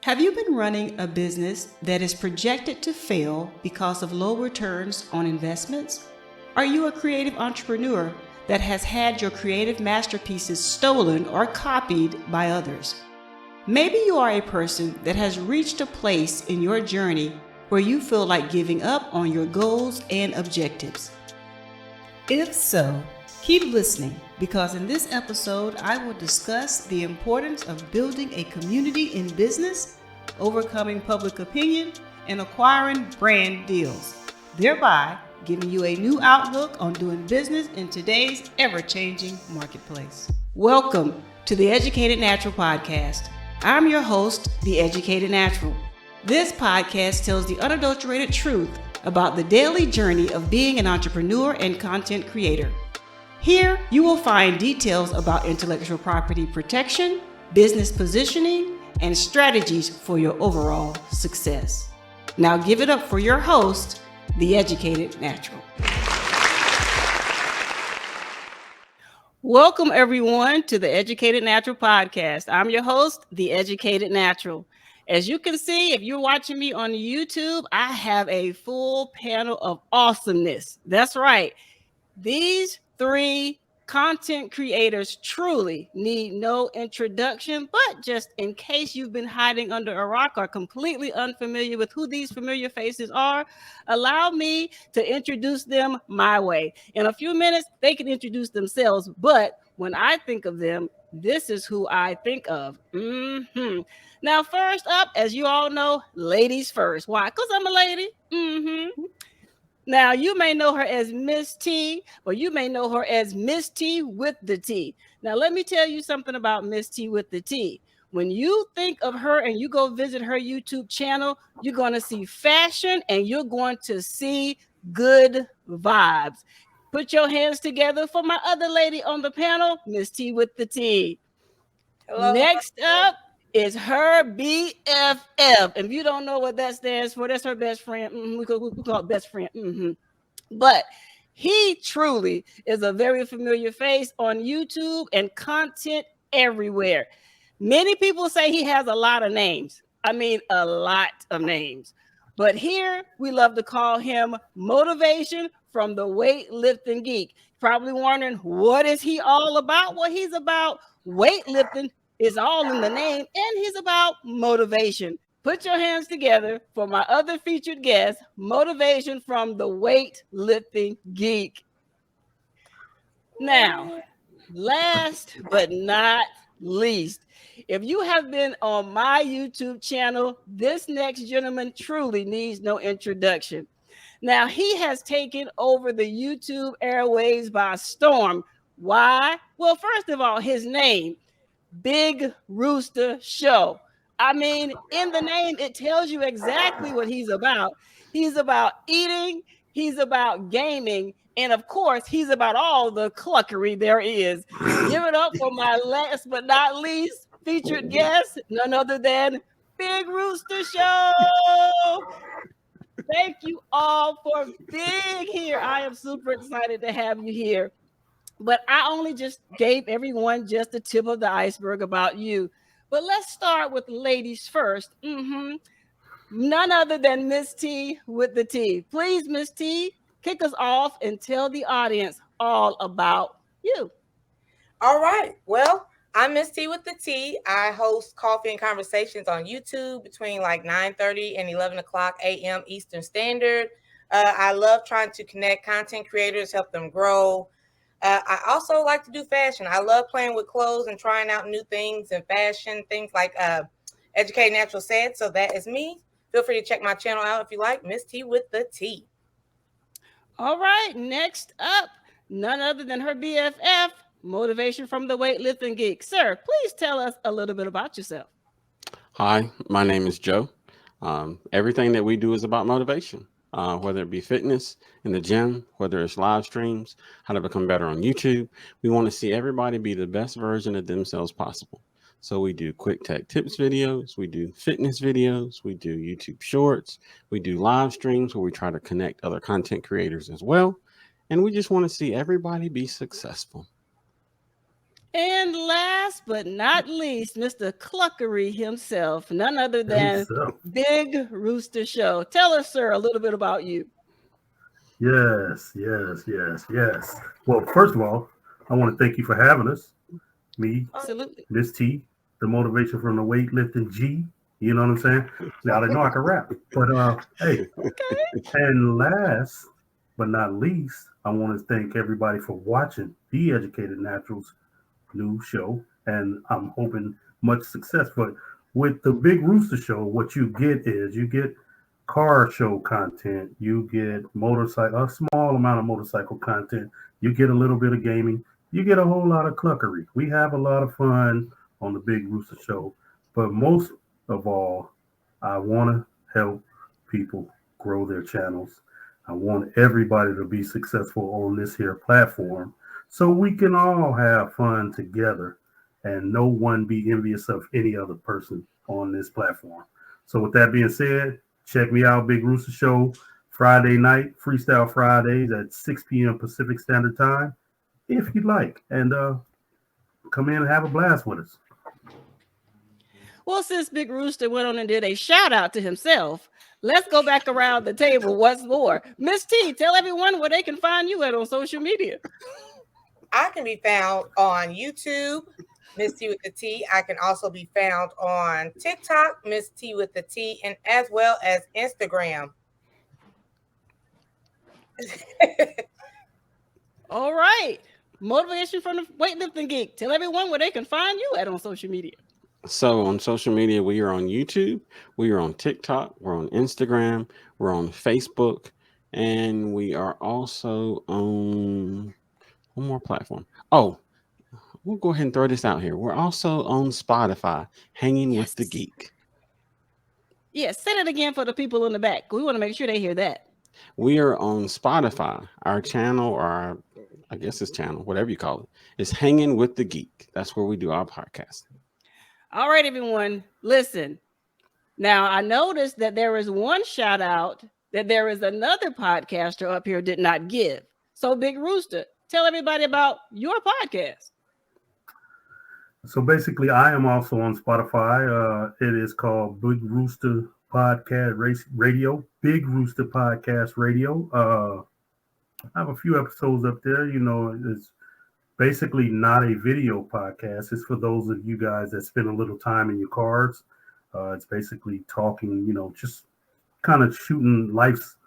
Have you been running a business that is projected to fail because of low returns on investments? Are you a creative entrepreneur that has had your creative masterpieces stolen or copied by others? Maybe you are a person that has reached a place in your journey where you feel like giving up on your goals and objectives. If so, keep listening, because in this episode, I will discuss the importance of building a community in business, overcoming public opinion, and acquiring brand deals, thereby giving you a new outlook on doing business in today's ever-changing marketplace. Welcome to the Educated Natural Podcast. I'm your host, The Educated Natural. This podcast tells the unadulterated truth about the daily journey of being an entrepreneur and content creator. Here, you will find details about intellectual property protection, business positioning, and strategies for your overall success. Now give it up for your host, The Educated Natural. Welcome, everyone, to the Educated Natural Podcast. I'm your host, The Educated Natural. As you can see, if you're watching me on YouTube, I have a full panel of awesomeness. That's right. These three content creators truly need no introduction, but just in case you've been hiding under a rock or completely unfamiliar with who these familiar faces are, allow me to introduce them my way. In a few minutes, they can introduce themselves, but when I think of them, this is who I think of. Now, first up, as you all know, ladies first. Why? Because I'm a lady. Now, you may know her as Miss T, or you may know her as Miss T with the T. Now, let me tell you something about Miss T with the T. When you think of her and you go visit her YouTube channel, you're going to see fashion and you're going to see good vibes. Put your hands together for my other lady on the panel, Miss T with the T. Hello. Next up is her BFF. If you don't know what that stands for, that's her best friend. We call it best friend. But he truly is a very familiar face on YouTube and content everywhere. Many people say he has a lot of names. I mean, a lot of names. But here we love to call him Motivation from the Weightlifting Geek. Probably wondering, what is he all about? Well, he's about weightlifting. Is all in the name, and he's about motivation. Put your hands together for my other featured guest, Motivation from the Weightlifting Geek. Now, last but not least, if you have been on my YouTube channel, this next gentleman truly needs no introduction. Now, he has taken over the YouTube airwaves by storm. Why? Well, first of all, his name, Big Rooster Show. I mean, in the name, it tells you exactly what he's about. He's about eating, he's about gaming, and of course, he's about all the cluckery there is. Give it up for my last but not least featured guest, none other than Big Rooster Show. Thank you all for being here. I am super excited to have you here. But I only just gave everyone just the tip of the iceberg about you. But let's start with ladies first. None other than Miss T with the T. Please, Miss T, kick us off and tell the audience all about you. All right. Well, I'm Miss T with the T. I host Coffee and Conversations on YouTube between like 9:30 and 11 o'clock a.m. Eastern Standard. I love trying to connect content creators, help them grow. I also like to do fashion. I love playing with clothes and trying out new things in fashion, things like Educated Natural said. So that is me. Feel free to check my channel out if you like, Miss T with the T. All right, next up, none other than her BFF, Motivation from the Weightlifting Geek. Sir, please tell us a little bit about yourself. Hi, my name is Joe. Everything that we do is about motivation. Whether it be fitness in the gym, whether it's live streams, how to become better on YouTube. We want to see everybody be the best version of themselves possible. So we do quick tech tips videos, we do fitness videos, we do YouTube shorts, we do live streams where we try to connect other content creators as well. And we just want to see everybody be successful. And last but not least, Mr. Cluckery himself, none other than Big Rooster Show. Tell us, sir, a little bit about you. Yes. Well, first of all, I want to thank you for having us. Me, Absolutely. Miss T, the motivation from the weightlifting G. You know what I'm saying? Now they know I can rap. But hey, and last but not least, I want to thank everybody for watching The Educated Naturals new show, and I'm hoping much success. But with the Big Rooster Show, what you get is you get car show content, you get motorcycle, a small amount of motorcycle content, you get a little bit of gaming, you get a whole lot of cluckery. We have a lot of fun on the Big Rooster Show, but most of all, I want to help people grow their channels. I want everybody to be successful on this here platform so we can all have fun together and no one be envious of any other person on this platform. So with that being said, check me out, Big Rooster Show, Friday night, Freestyle Fridays at 6 p.m. Pacific Standard Time, if you'd like. And come in and have a blast with us. Well, since Big Rooster went on and did a shout out to himself, let's go back around the table once more. Miss T, tell everyone where they can find you at on social media. I can be found on YouTube, Miss T with the T. I can also be found on TikTok, Miss T with the T, and as well as Instagram. All right. Motivation from the Weightlifting Geek. Tell everyone where they can find you at on social media. So on social media, we are on YouTube, we are on TikTok, we're on Instagram, we're on Facebook, and we are also on one more platform. Oh, we'll go ahead and throw this out here. We're also on Spotify, hanging with the geek. Yes, say it again for the people in the back. We want to make sure they hear that. We are on Spotify. Our channel, or I guess it's channel, whatever you call it, is Hanging with the Geek. That's where we do our podcast. All right, everyone, listen. Now, I noticed that there is one shout out that there is another podcaster up here did not give. So, Big Rooster, tell everybody about your podcast. So basically, I am also on Spotify. It is called Big Rooster Podcast Radio. Big Rooster Podcast Radio. I have a few episodes up there. You know, it's basically not a video podcast. It's for those of you guys that spend a little time in your cars. It's basically talking, you know, just kind of shooting life's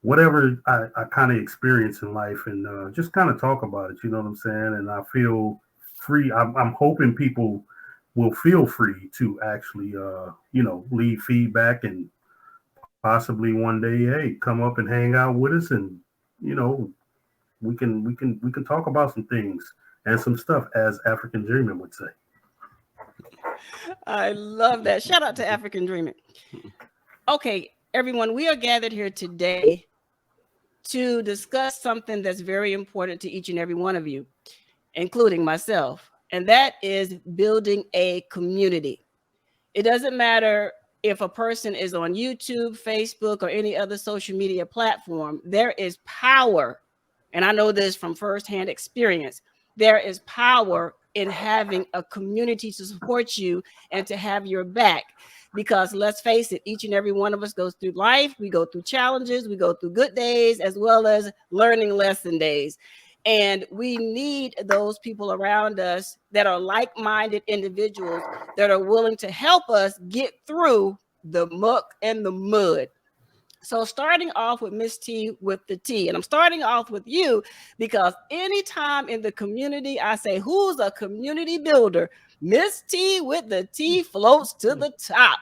whatever I kind of experience in life and just kind of talk about it. You know what I'm saying? And I feel free. I'm hoping people will feel free to actually, you know, leave feedback and possibly one day, hey, come up and hang out with us, and you know, we can talk about some things and some stuff, as African Dreaming would say. I love that. Shout out to African Dreaming. Okay, everyone, we are gathered here today to discuss something that's very important to each and every one of you, including myself, and that is building a community. It doesn't matter if a person is on YouTube, Facebook, or any other social media platform. There is power, and I know this from firsthand experience. There is power in having a community to support you and to have your back. Because let's face it, each and every one of us goes through life. We go through challenges. We go through good days as well as learning lesson days. And we need those people around us that are like-minded individuals that are willing to help us get through the muck and the mud. So starting off with Miss T with the T, and I'm starting off with you because anytime in the community I say, who's a community builder? Miss T with the T floats to the top.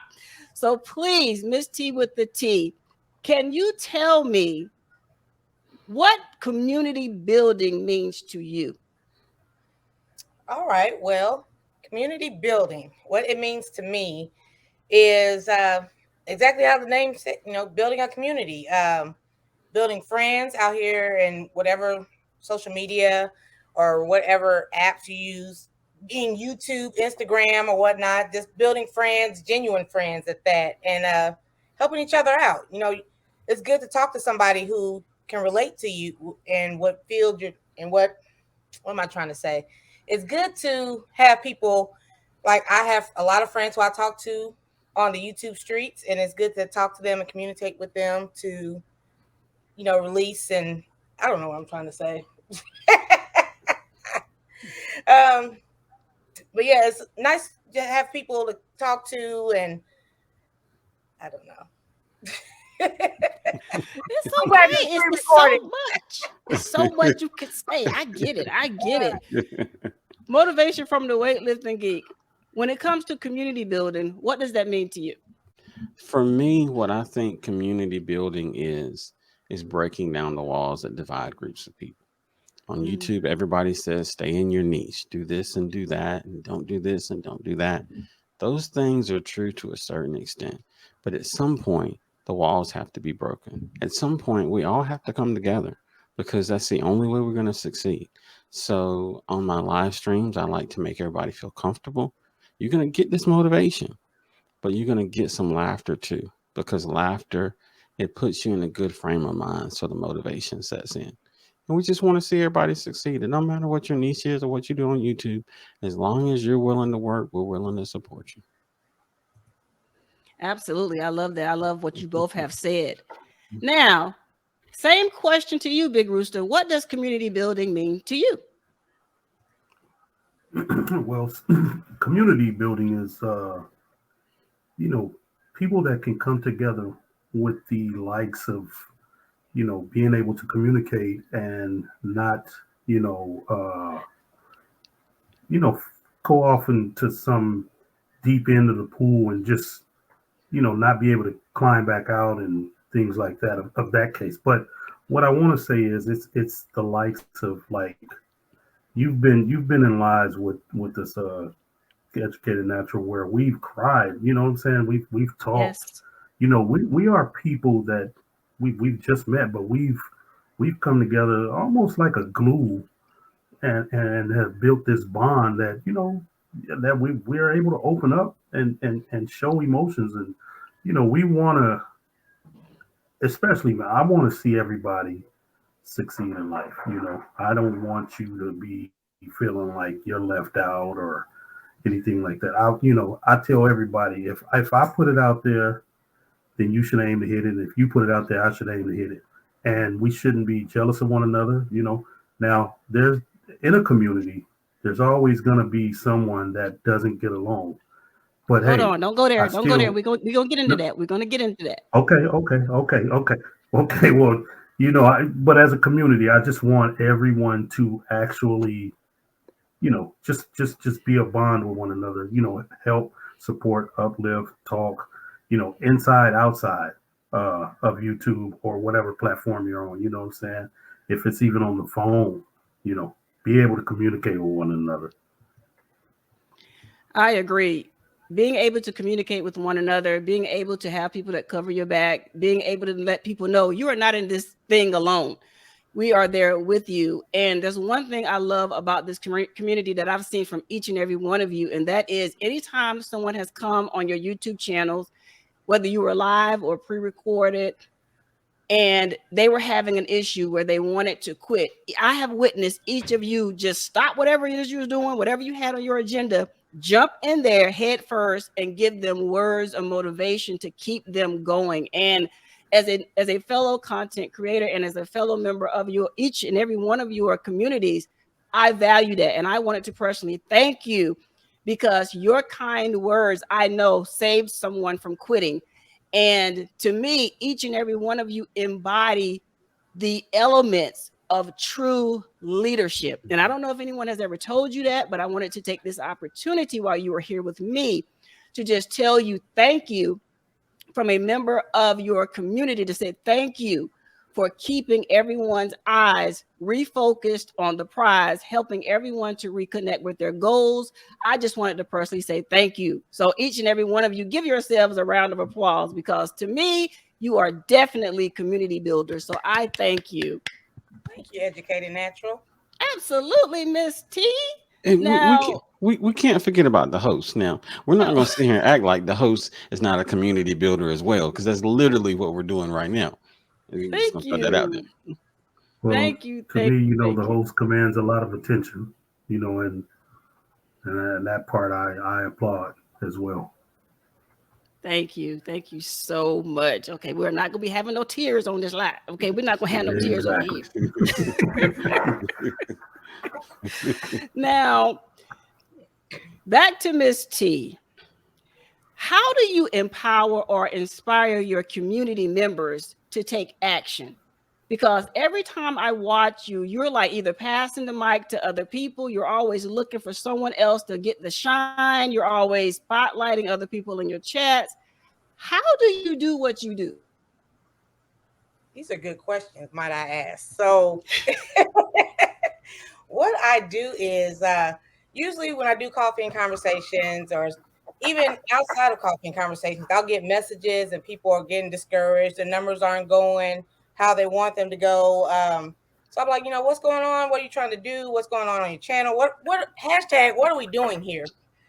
So please, Miss T with the T, can you tell me what community building means to you? All right. Well, community building, what it means to me is exactly how the name said, you know, building a community, building friends out here in whatever social media or whatever apps you use, being YouTube, Instagram, or whatnot, just building friends, genuine friends at that, and helping each other out. You know, it's good to talk to somebody who can relate to you in what field you're in. What am I trying to say? it's good to have people, like I have a lot of friends who I talk to on the YouTube streets, and it's good to talk to them and communicate with them to, release, and I don't know what I'm trying to say. But yeah, it's nice to have people to talk to, and I don't know. It's I'm glad okay. it's It's so pre-recorded. much. It's so much you could say. I get it. I get it. Motivation from the weightlifting geek. When it comes to community building, what does that mean to you? For me, what I think community building is breaking down the walls that divide groups of people. On YouTube, everybody says stay in your niche, do this and do that, and don't do this and don't do that. Those things are true to a certain extent, but at some point, the walls have to be broken. At some point, we all have to come together because that's the only way we're going to succeed. So, on my live streams, I like to make everybody feel comfortable. You're going to get this motivation, but you're going to get some laughter too, because laughter, it puts you in a good frame of mind so the motivation sets in. And we just want to see everybody succeed. And no matter what your niche is or what you do on YouTube, as long as you're willing to work, we're willing to support you. Absolutely. I love that. I love what you both have said. Now, same question to you, Big Rooster. What does community building mean to you? Well, community building is, people that can come together with the likes of, being able to communicate and not, you know, uh, go off into some deep end of the pool and just, not be able to climb back out and things like that of that case. But what I want to say is it's the likes of, like, you've been in lives with this educated natural where we've cried, you know what I'm saying? We've talked, Yes. we are people that we've just met, but we've come together almost like a glue and have built this bond that, that we're able to open up and show emotions. And, we want to, especially, man, I want to see everybody succeed in life. I don't want you to be feeling like you're left out or anything like that. I tell everybody, if I put it out there, then you should aim to hit it. If you put it out there, I should aim to hit it. And we shouldn't be jealous of one another. Now there's, in a community, there's always going to be someone that doesn't get along. But Hold hey, on, don't go there. I Don't go there. still, We're gonna get into that. We're gonna get into that. okay. Well, but as a community, I just want everyone to actually, just be a bond with one another. Help, support, uplift, talk. Inside, outside of YouTube or whatever platform you're on. You know what I'm saying? If it's even on the phone, be able to communicate with one another. I agree. Being able to communicate with one another, being able to have people that cover your back, being able to let people know you are not in this thing alone. We are there with you. And there's one thing I love about this community that I've seen from each and every one of you. And that is anytime someone has come on your YouTube channels, whether you were live or pre-recorded, and they were having an issue where they wanted to quit, I have witnessed each of you just stop whatever it is you were doing, whatever you had on your agenda, jump in there head first and give them words of motivation to keep them going. And as a fellow content creator and as a fellow member of your, each and every one of your communities, I value that. And I wanted to personally thank you because your kind words, I know, saved someone from quitting. And to me, each and every one of you embody the elements of true leadership. And I don't know if anyone has ever told you that, but I wanted to take this opportunity while you were here with me to just tell you thank you from a member of your community, to say thank you for keeping everyone's eyes refocused on the prize, helping everyone to reconnect with their goals. I just wanted to personally say thank you. So each and every one of you, give yourselves a round of applause, because to me, you are definitely community builders. So I thank you. Thank you, Educated Natural. Absolutely, Miss T. And Now, we can't forget about the host. Now, we're not going to sit here and act like the host is not a community builder as well, because that's literally what we're doing right now. Thank you. Throw that out there. Well, Thank you. to me, the host commands a lot of attention, and And that part I applaud as well. Thank you. Thank you so much. Okay, we're not going to be having no tears on this live. Okay, we're not going to have no tears on here. Now, back to Miss T. How do you empower or inspire your community members to take action? Because every time I watch you, you're like either passing the mic to other people, you're always looking for someone else to get the shine, you're always spotlighting other people in your chats. How do you do what you do? These are good questions, might I ask. So what I do is usually when I do coffee and conversations, or even outside of coffee and conversations, I'll get messages and people are getting discouraged. The numbers aren't going how they want them to go. So I'm like, what's going on? What are you trying to do? What's going on your channel? What hashtag? What are we doing here?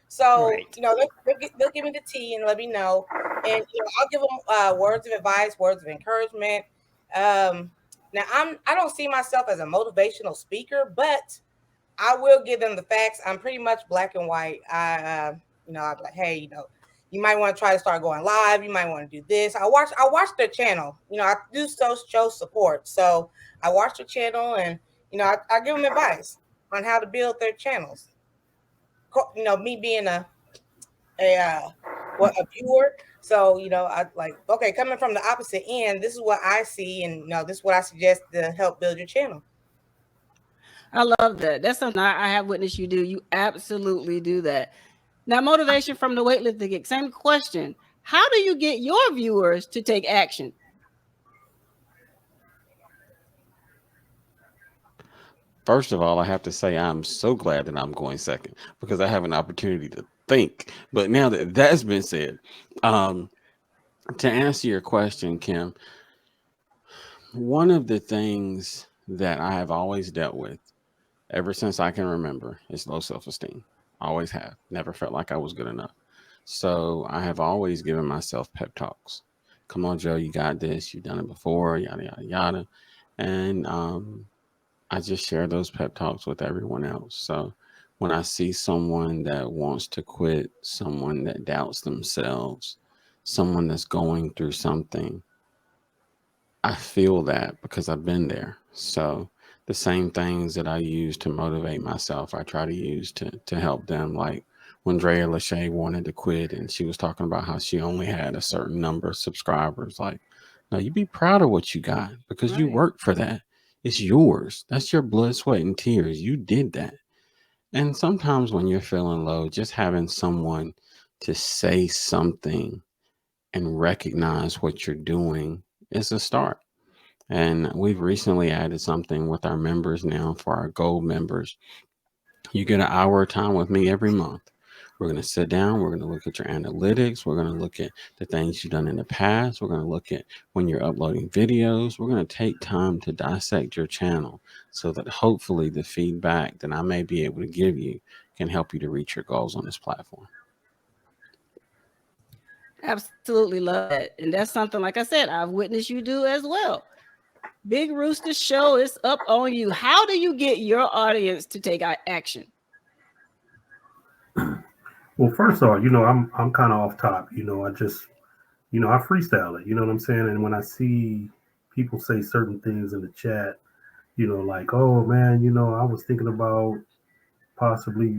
So Right. they'll give me the tea and let me know, and I'll give them words of advice, words of encouragement. Now I don't see myself as a motivational speaker, but I will give them the facts. I'm pretty much black and white. I'm like, hey, you might want to try to start going live. You might want to do this. I watch their channel. I do show support. So I watch their channel, and I give them advice on how to build their channels. Me being a viewer. So, I like, okay, coming from the opposite end, this is what I see, and this is what I suggest to help build your channel. I love that. That's something I have witnessed you do. You absolutely do that. Now, motivation from the weightlifting gig. Same question. How do you get your viewers to take action? First of all, I have to say I'm so glad that I'm going second because I have an opportunity to think. But now that that's been said, to answer your question, Kim, one of the things that I have always dealt with ever since I can remember is low self-esteem. Always have. Never felt like I was good enough. So I have always given myself pep talks. Come on, Joe, you got this. You've done it before, yada, yada, yada. And I just share those pep talks with everyone else. So when I see someone that wants to quit, someone that doubts themselves, someone that's going through something, I feel that because I've been there. So the same things that I use to motivate myself, I try to use to help them. Like when Drea Lachey wanted to quit and she was talking about how she only had a certain number of subscribers. Like, no, you be proud of what you got because you Right. worked for that. It's yours. That's your blood, sweat, and tears. You did that. And sometimes when you're feeling low, just having someone to say something and recognize what you're doing is a start. And we've recently added something with our members now for our gold members. You get an hour of time with me every month. We're going to sit down. We're going to look at your analytics. We're going to look at the things you've done in the past. We're going to look at when you're uploading videos. We're going to take time to dissect your channel so that hopefully the feedback that I may be able to give you can help you to reach your goals on this platform. Absolutely love that. And that's something, like I said, I've witnessed you do as well. Big Rooster Show is up on you. How do you get your audience to take action? Well, first off, I'm kind of off top. I just, I freestyle it. You know what I'm saying? And when I see people say certain things in the chat, like, oh man, I was thinking about possibly,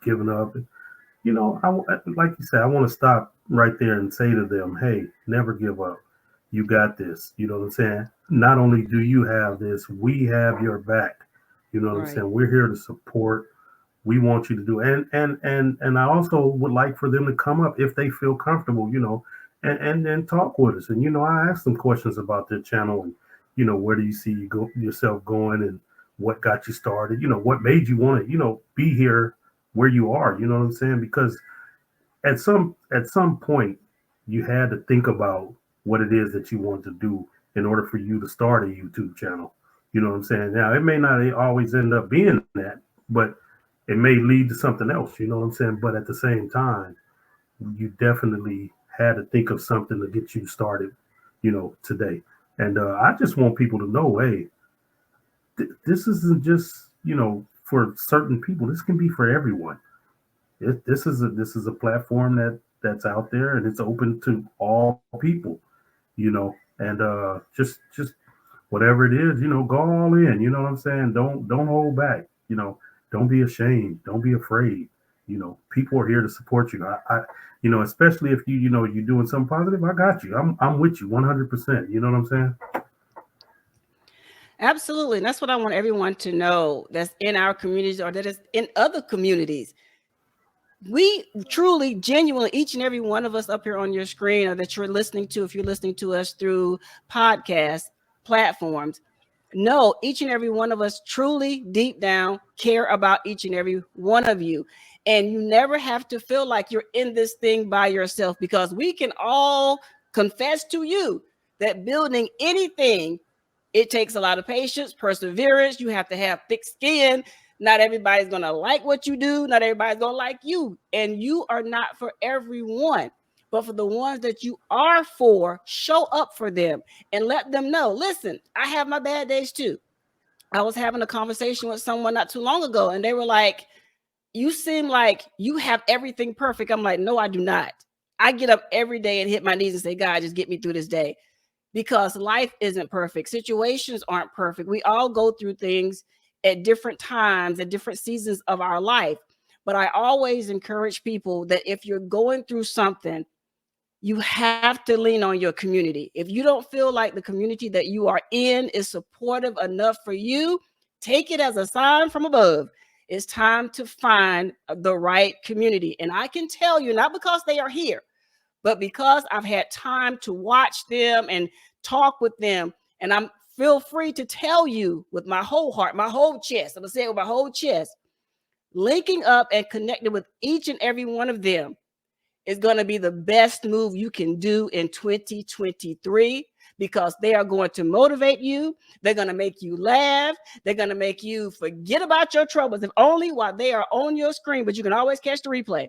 giving up. Like you said, I want to stop right there and say to them, hey, never give up. You got this. You know what I'm saying? Not only do you have this, we have your back. You know what I'm saying? We're here to support. We want you to do, and I also would like for them to come up if they feel comfortable, and talk with us. And I ask them questions about their channel, and where do you see yourself going, and what got you started? What made you want to be here where you are? You know what I'm saying? Because at some point you had to think about what it is that you want to do in order for you to start a YouTube channel. You know what I'm saying? Now it may not always end up being that, but it may lead to something else. You know what I'm saying? But at the same time, you definitely had to think of something to get you started, today. And I just want people to know, hey, this isn't just, for certain people. This can be for everyone. This is a platform that's out there, and it's open to all people, and just whatever it is, go all in. You know what I'm saying? Don't hold back. Don't be ashamed. Don't be afraid. People are here to support you. Especially if you're doing something positive. I got you. I'm with you 100%. You know what I'm saying? Absolutely. And that's what I want everyone to know that's in our communities or that is in other communities. We truly, genuinely, each and every one of us up here on your screen or that you're listening to, if you're listening to us through podcast platforms, know each and every one of us truly deep down care about each and every one of you. And you never have to feel like you're in this thing by yourself, because we can all confess to you that building anything, it takes a lot of patience, perseverance. You have to have thick skin. Not everybody's going to like what you do. Not everybody's going to like you. And you are not for everyone. But for the ones that you are for, show up for them and let them know, listen, I have my bad days too. I was having a conversation with someone not too long ago, and they were like, you seem like you have everything perfect. I'm like, no, I do not. I get up every day and hit my knees and say, God, just get me through this day. Because life isn't perfect. Situations aren't perfect. We all go through things at different times, at different seasons of our life. But I always encourage people that if you're going through something, you have to lean on your community. If you don't feel like the community that you are in is supportive enough for you, take it as a sign from above. It's time to find the right community. And I can tell you, not because they are here, but because I've had time to watch them and talk with them, and I'm feel free to tell you with my whole heart, my whole chest, I'm gonna say it with my whole chest, linking up and connecting with each and every one of them is going to be the best move you can do in 2023, because they are going to motivate you. They're going to make you laugh. They're going to make you forget about your troubles, if only while they are on your screen, but you can always catch the replay.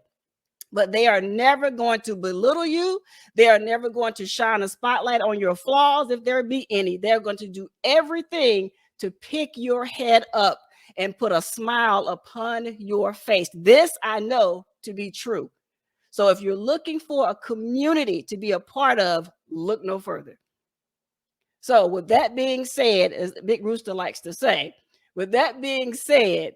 But they are never going to belittle you. They are never going to shine a spotlight on your flaws, if there be any. They're going to do everything to pick your head up and put a smile upon your face. This I know to be true. So if you're looking for a community to be a part of, look no further. So with that being said, as Big Rooster likes to say, with that being said,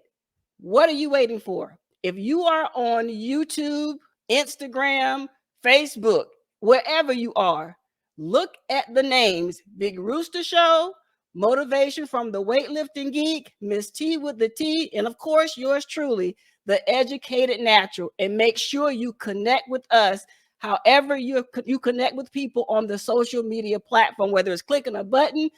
what are you waiting for? If you are on YouTube, Instagram, Facebook, wherever you are, look at the names: Big Rooster Show, Motivation from the Weightlifting Geek, Miss T with the T, and of course, yours truly, the Educated Natural. And make sure you connect with us however you connect with people on the social media platform, whether it's clicking a button,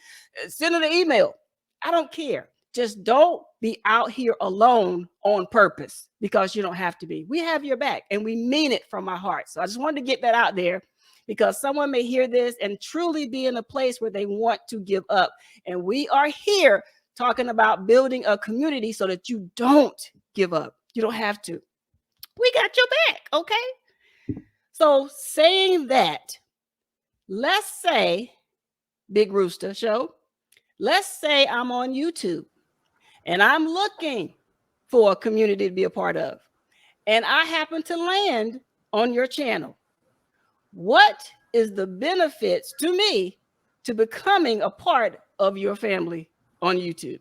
sending an email. I don't care. Just don't be out here alone on purpose, because you don't have to be. We have your back, and we mean it from our heart. So I just wanted to get that out there, because someone may hear this and truly be in a place where they want to give up. And we are here talking about building a community so that you don't give up. You don't have to. We got your back, okay? So saying that, let's say, Big Rooster Show, let's say I'm on YouTube and I'm looking for a community to be a part of, and I happen to land on your channel. What is the benefits to me to becoming a part of your family on YouTube?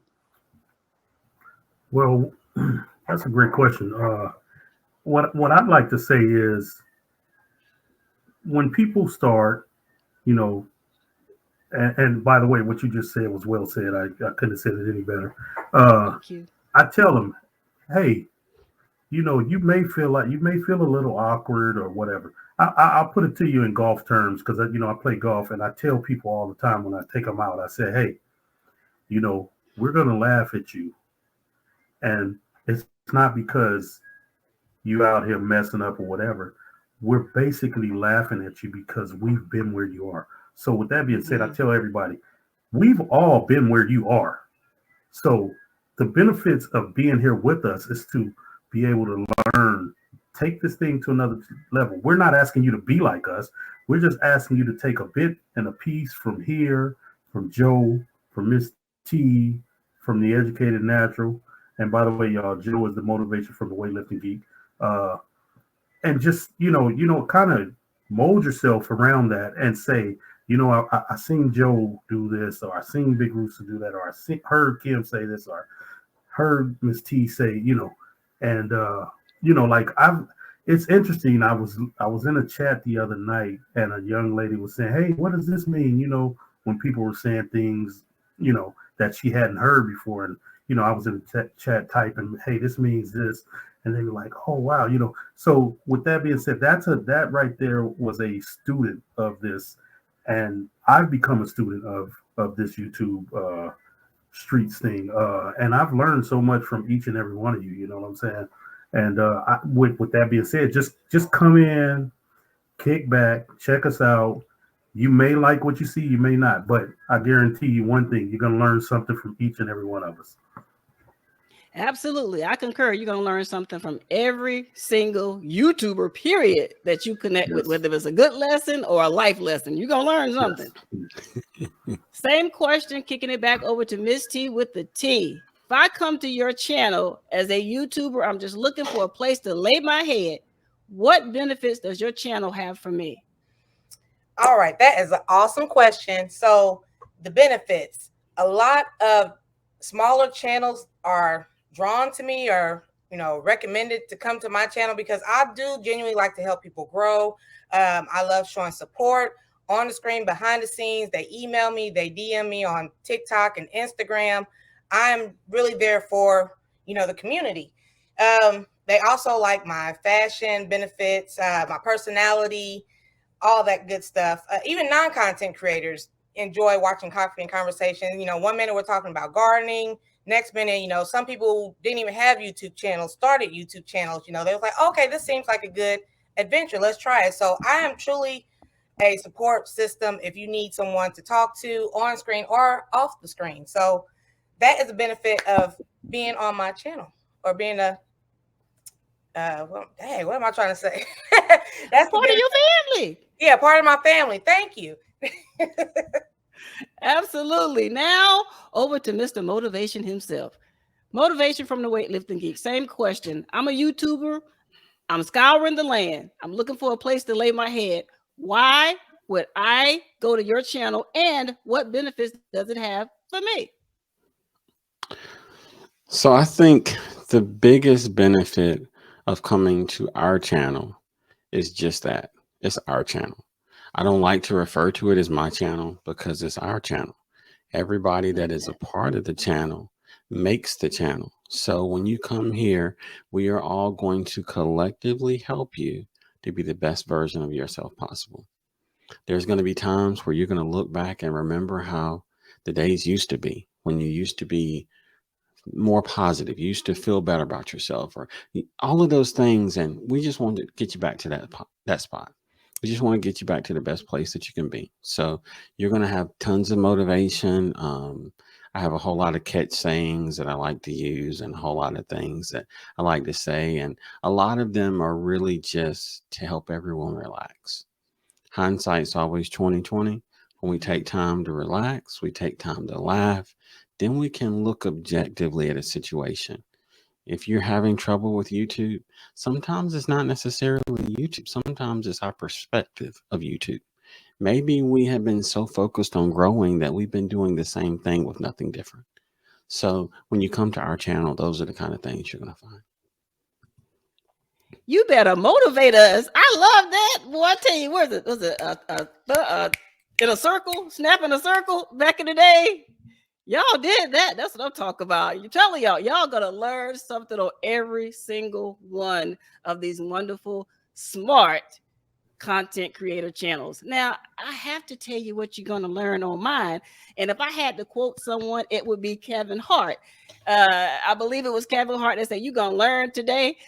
Well, that's a great question. What I'd like to say is, when people start, you know, and by the way, what you just said was well said. I couldn't have said it any better. Thank you. I tell them, hey, you may feel a little awkward or whatever. I'll put it to you in golf terms, because I play golf, and I tell people all the time when I take them out, I say, hey, we're gonna laugh at you, and it's not because you out here messing up or whatever. We're basically laughing at you because we've been where you are. So with that being said, I tell everybody, we've all been where you are. So the benefits of being here with us is to be able to learn, take this thing to another level. We're not asking you to be like us. We're just asking you to take a bit and a piece from here, from Joe, from Miss T, from the Educated Natural. And by the way, y'all, Joe is the Motivation from the Weightlifting Geek. uh, and just kind of mold yourself around that and say, I seen Joe do this, or I seen Big Rooster do that, or heard Kim say this, or heard Miss T say, and like it's interesting. I was in a chat the other night, and a young lady was saying, "Hey, what does this mean?" When people were saying things, that she hadn't heard before, and I was in the chat typing, "Hey, this means this," and they were like, "Oh wow," So with that being said, that right there was a student of this, and I've become a student of this YouTube streets thing, and I've learned so much from each and every one of you. You know what I'm saying? And with that being said, just come in, kick back, check us out. You may like what you see, you may not, but I guarantee you one thing: you're gonna learn something from each and every one of us. Absolutely. I concur. You're going to learn something from every single YouTuber, period, that you connect with, whether it's a good lesson or a life lesson. You're going to learn something. Yes. Same question, kicking it back over to Miss T with the T. If I come to your channel as a YouTuber, I'm just looking for a place to lay my head. What benefits does your channel have for me? All right. That is an awesome question. So the benefits, a lot of smaller channels are drawn to me or recommended to come to my channel because I do genuinely like to help people grow. I love showing support on the screen, behind the scenes. They email me, they DM me on TikTok and Instagram. I'm really there for the community. They also like my fashion benefits, my personality, all that good stuff. Even non-content creators enjoy watching Coffee and Conversation. 1 minute we're talking about gardening. Next minute, some people didn't even have YouTube channels, started YouTube channels. They was like, okay, this seems like a good adventure. Let's try it. So I am truly a support system if you need someone to talk to on screen or off the screen. So that is a benefit of being on my channel or being a, what am I trying to say? That's part of your family. Yeah, part of my family. Thank you. Absolutely. Now over to Mr. Motivation himself. Motivation from the Weightlifting Geek. Same question. I'm a YouTuber. I'm scouring the land. I'm looking for a place to lay my head. Why would I go to your channel, and what benefits does it have for me? So I think the biggest benefit of coming to our channel is just that. It's our channel. I don't like to refer to it as my channel because it's our channel. Everybody that is a part of the channel makes the channel. So when you come here, we are all going to collectively help you to be the best version of yourself possible. There's going to be times where you're going to look back and remember how the days used to be, when you used to be more positive, you used to feel better about yourself, or all of those things. And we just want to get you back to that spot. We just want to get you back to the best place that you can be. So you're going to have tons of motivation. I have a whole lot of catch sayings that I like to use and a whole lot of things that I like to say. And a lot of them are really just to help everyone relax. Hindsight's always 20/20. When we take time to relax, we take time to laugh, then we can look objectively at a situation. If you're having trouble with YouTube, sometimes it's not necessarily YouTube. Sometimes it's our perspective of YouTube. Maybe we have been so focused on growing that we've been doing the same thing with nothing different. So when you come to our channel, those are the kind of things you're going to find. You better motivate us. I love that. Boy, I tell you, was it in a circle, snap in a circle back in the day? Y'all did that. That's what I'm talking about. You're telling y'all gonna learn something on every single one of these wonderful, smart content creator channels. Now, I have to tell you what you're going to learn on mine. And if I had to quote someone, it would be Kevin Hart. I believe it was Kevin Hart that said, you're going to learn today,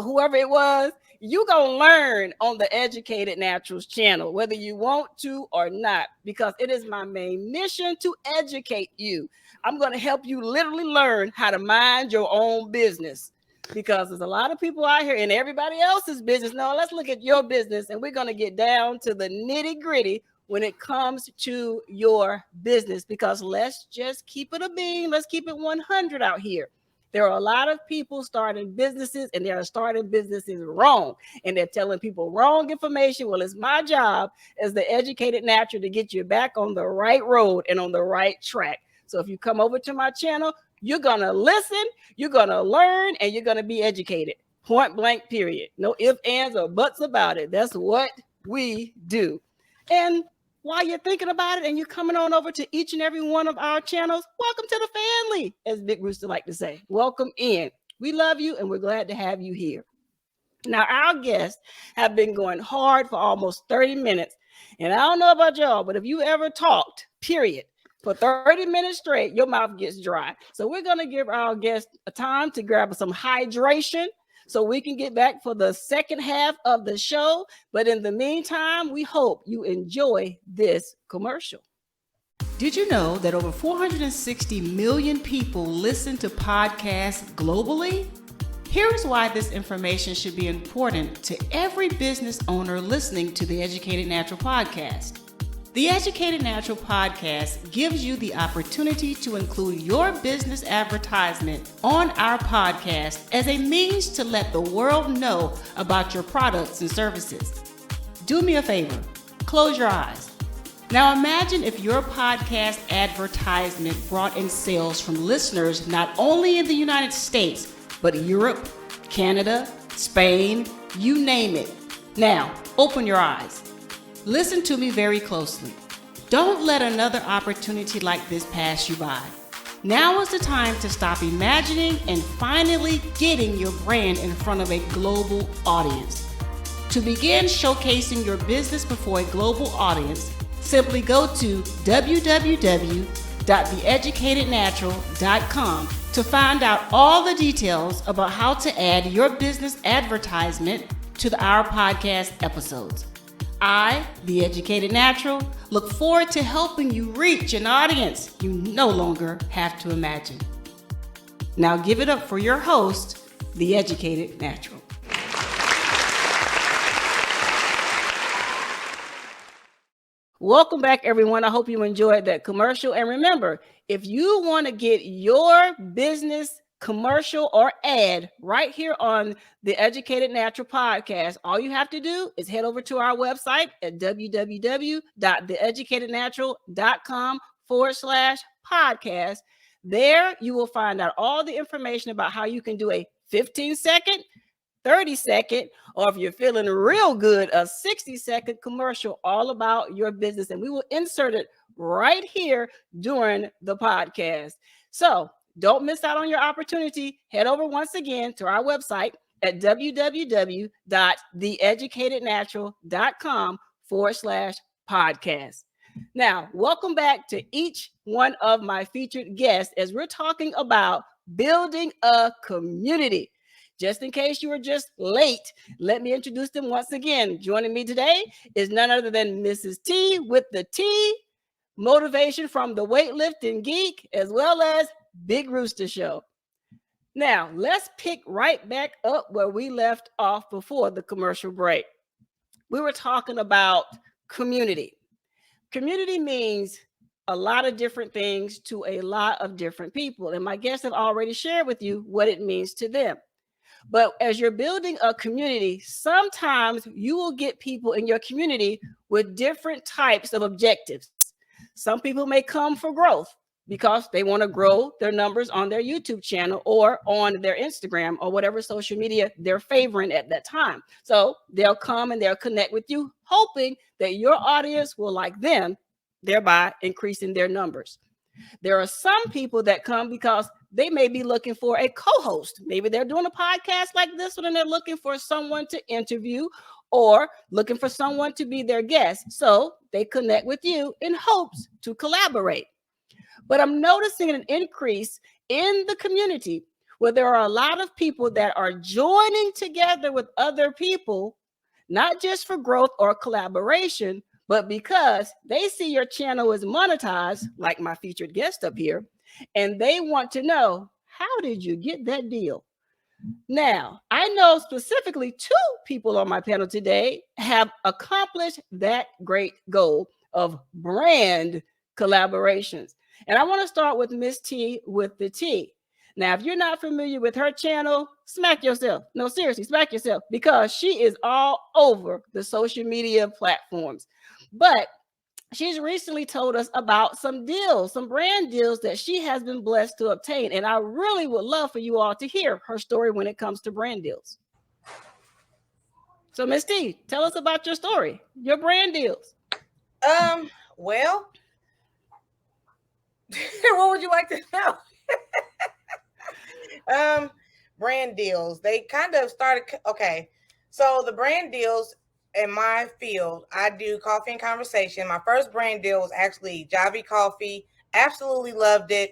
whoever it was, you're going to learn on the Educated Naturals channel, whether you want to or not, because it is my main mission to educate you. I'm going to help you literally learn how to mind your own business. Because there's a lot of people out here in everybody else's business. No, let's look at your business, and we're going to get down to the nitty gritty when it comes to your business. Because let's just keep it a bean. Let's keep it 100 out here. There are a lot of people starting businesses, and they are starting businesses wrong, and they're telling people wrong information. Well, it's my job as the educated natural to get you back on the right road and on the right track. So if you come over to my channel, you're going to listen, you're going to learn, and you're going to be educated. Point blank, period. No ifs, ands, or buts about it. That's what we do. And while you're thinking about it and you're coming on over to each and every one of our channels, welcome to the family, as Big Rooster like to say. Welcome in. We love you, and we're glad to have you here. Now, our guests have been going hard for almost 30 minutes. And I don't know about y'all, but if you ever talked, period, for 30 minutes straight, your mouth gets dry. So we're going to give our guests a time to grab some hydration so we can get back for the second half of the show. But in the meantime, we hope you enjoy this commercial. Did you know that over 460 million people listen to podcasts globally? Here's why this information should be important to every business owner listening to the Educated Natural Podcast. The Educated Natural Podcast gives you the opportunity to include your business advertisement on our podcast as a means to let the world know about your products and services. Do me a favor, close your eyes. Now imagine if your podcast advertisement brought in sales from listeners not only in the United States, but Europe, Canada, Spain, you name it. Now, open your eyes. Listen to me very closely. Don't let another opportunity like this pass you by. Now is the time to stop imagining and finally getting your brand in front of a global audience. To begin showcasing your business before a global audience, simply go to www.theeducatednatural.com to find out all the details about how to add your business advertisement to our podcast episodes. I, The Educated Natural, look forward to helping you reach an audience you no longer have to imagine. Now give it up for your host, The Educated Natural. Welcome back, everyone. I hope you enjoyed that commercial. And remember, if you want to get your business commercial or ad right here on the Educated Natural Podcast, all you have to do is head over to our website at www.theeducatednatural.com/podcast. There you will find out all the information about how you can do a 15-second, 30-second, or if you're feeling real good, a 60-second commercial all about your business. And we will insert it right here during the podcast. So don't miss out on your opportunity. Head over once again to our website at www.theeducatednatural.com/podcast. Now, welcome back to each one of my featured guests as we're talking about building a community. Just in case you were just late, let me introduce them once again. Joining me today is none other than Mrs. T with the T, motivation from the weightlifting geek, as well as Big Rooster Show. Now, let's pick right back up where we left off before the commercial break. We were talking about community. Community means a lot of different things to a lot of different people. And my guests have already shared with you what it means to them. But as you're building a community, sometimes you will get people in your community with different types of objectives. Some people may come for growth because they want to grow their numbers on their YouTube channel or on their Instagram or whatever social media they're favoring at that time. So they'll come and they'll connect with you, hoping that your audience will like them, thereby increasing their numbers. There are some people that come because they may be looking for a co-host. Maybe they're doing a podcast like this one and they're looking for someone to interview or looking for someone to be their guest. So they connect with you in hopes to collaborate. But I'm noticing an increase in the community where there are a lot of people that are joining together with other people, not just for growth or collaboration, but because they see your channel is monetized, like my featured guest up here, and they want to know, how did you get that deal? Now, I know specifically 2 people on my panel today have accomplished that great goal of brand collaborations. And I want to start with Miss T with the T. Now, if you're not familiar with her channel, smack yourself. No, seriously, smack yourself, because she is all over the social media platforms. But she's recently told us about some deals, some brand deals that she has been blessed to obtain. And I really would love for you all to hear her story when it comes to brand deals. So, Miss T, tell us about your story, your brand deals. Well, what would you like to know? Brand deals, they kind of started. Okay, so the brand deals in my field, I do coffee and conversation. My first brand deal was actually Javi Coffee. Absolutely loved it.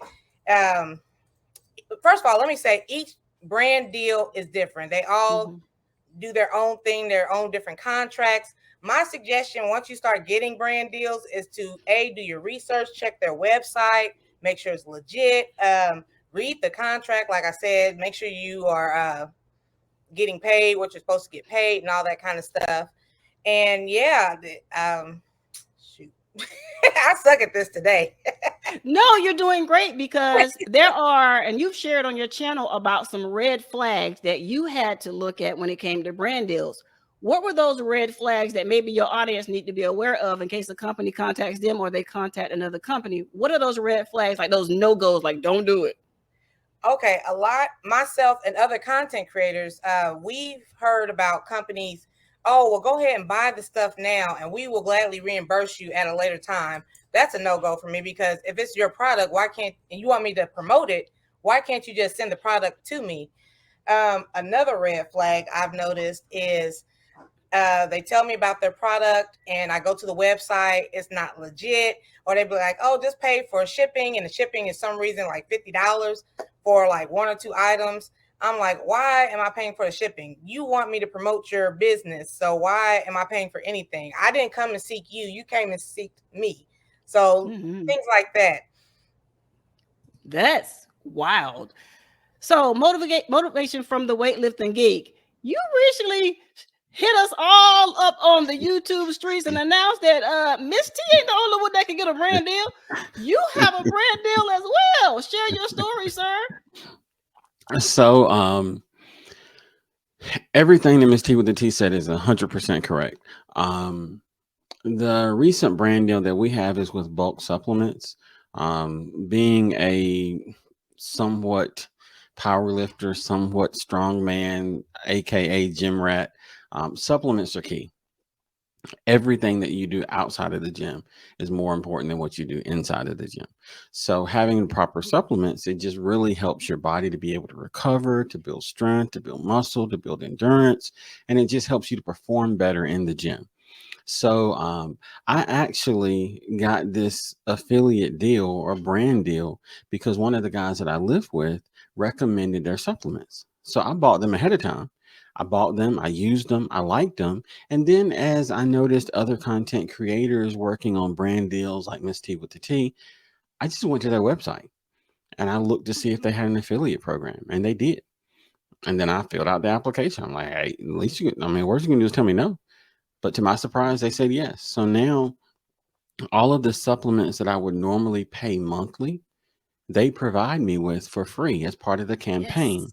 First of all, let me say each brand deal is different. They all do their own thing, their own different contracts. My suggestion, once you start getting brand deals, is to do your research, check their website, make sure it's legit, read the contract. Like I said, make sure you are getting paid what you're supposed to get paid and all that kind of stuff. And yeah, shoot, I suck at this today. No, you're doing great, because there are, and you've shared on your channel about some red flags that you had to look at when it came to brand deals. What were those red flags that maybe your audience need to be aware of in case a company contacts them or they contact another company? What are those red flags, like those no-goes, like don't do it? Okay, a lot, myself and other content creators, we've heard about companies, oh, well, go ahead and buy the stuff now and we will gladly reimburse you at a later time. That's a no-go for me, because if it's your product, why can't, and you want me to promote it, why can't you just send the product to me? Another red flag I've noticed is they tell me about their product and I go to the website, it's not legit, or they be like, oh, just pay for shipping, and the shipping is some reason like $50 for like 1 or 2 items. I'm like, why am I paying for the shipping? You want me to promote your business, so why am I paying for anything? I didn't come and seek you, you came and seek me. So things like that. That's wild. So motivation from the weightlifting geek. You recently hit us all up on the YouTube streets and announced that Miss T ain't the only one that can get a brand deal. You have a brand deal as well. Share your story, sir. So everything that Miss T with the T said is 100% correct. The recent brand deal that we have is with bulk supplements. Being a somewhat power lifter, somewhat strong man, aka gym rat, supplements are key. Everything that you do outside of the gym is more important than what you do inside of the gym. So having the proper supplements, it just really helps your body to be able to recover, to build strength, to build muscle, to build endurance, and it just helps you to perform better in the gym. So I actually got this affiliate deal or brand deal because one of the guys that I live with recommended their supplements. So I bought them ahead of time. I bought them, I used them, I liked them. And then as I noticed other content creators working on brand deals like Miss T with the T, I just went to their website and I looked to see if they had an affiliate program, and they did. And then I filled out the application. I'm like, hey, at least you can, worst you can do is tell me no. But to my surprise, they said yes. So now all of the supplements that I would normally pay monthly, they provide me with for free as part of the campaign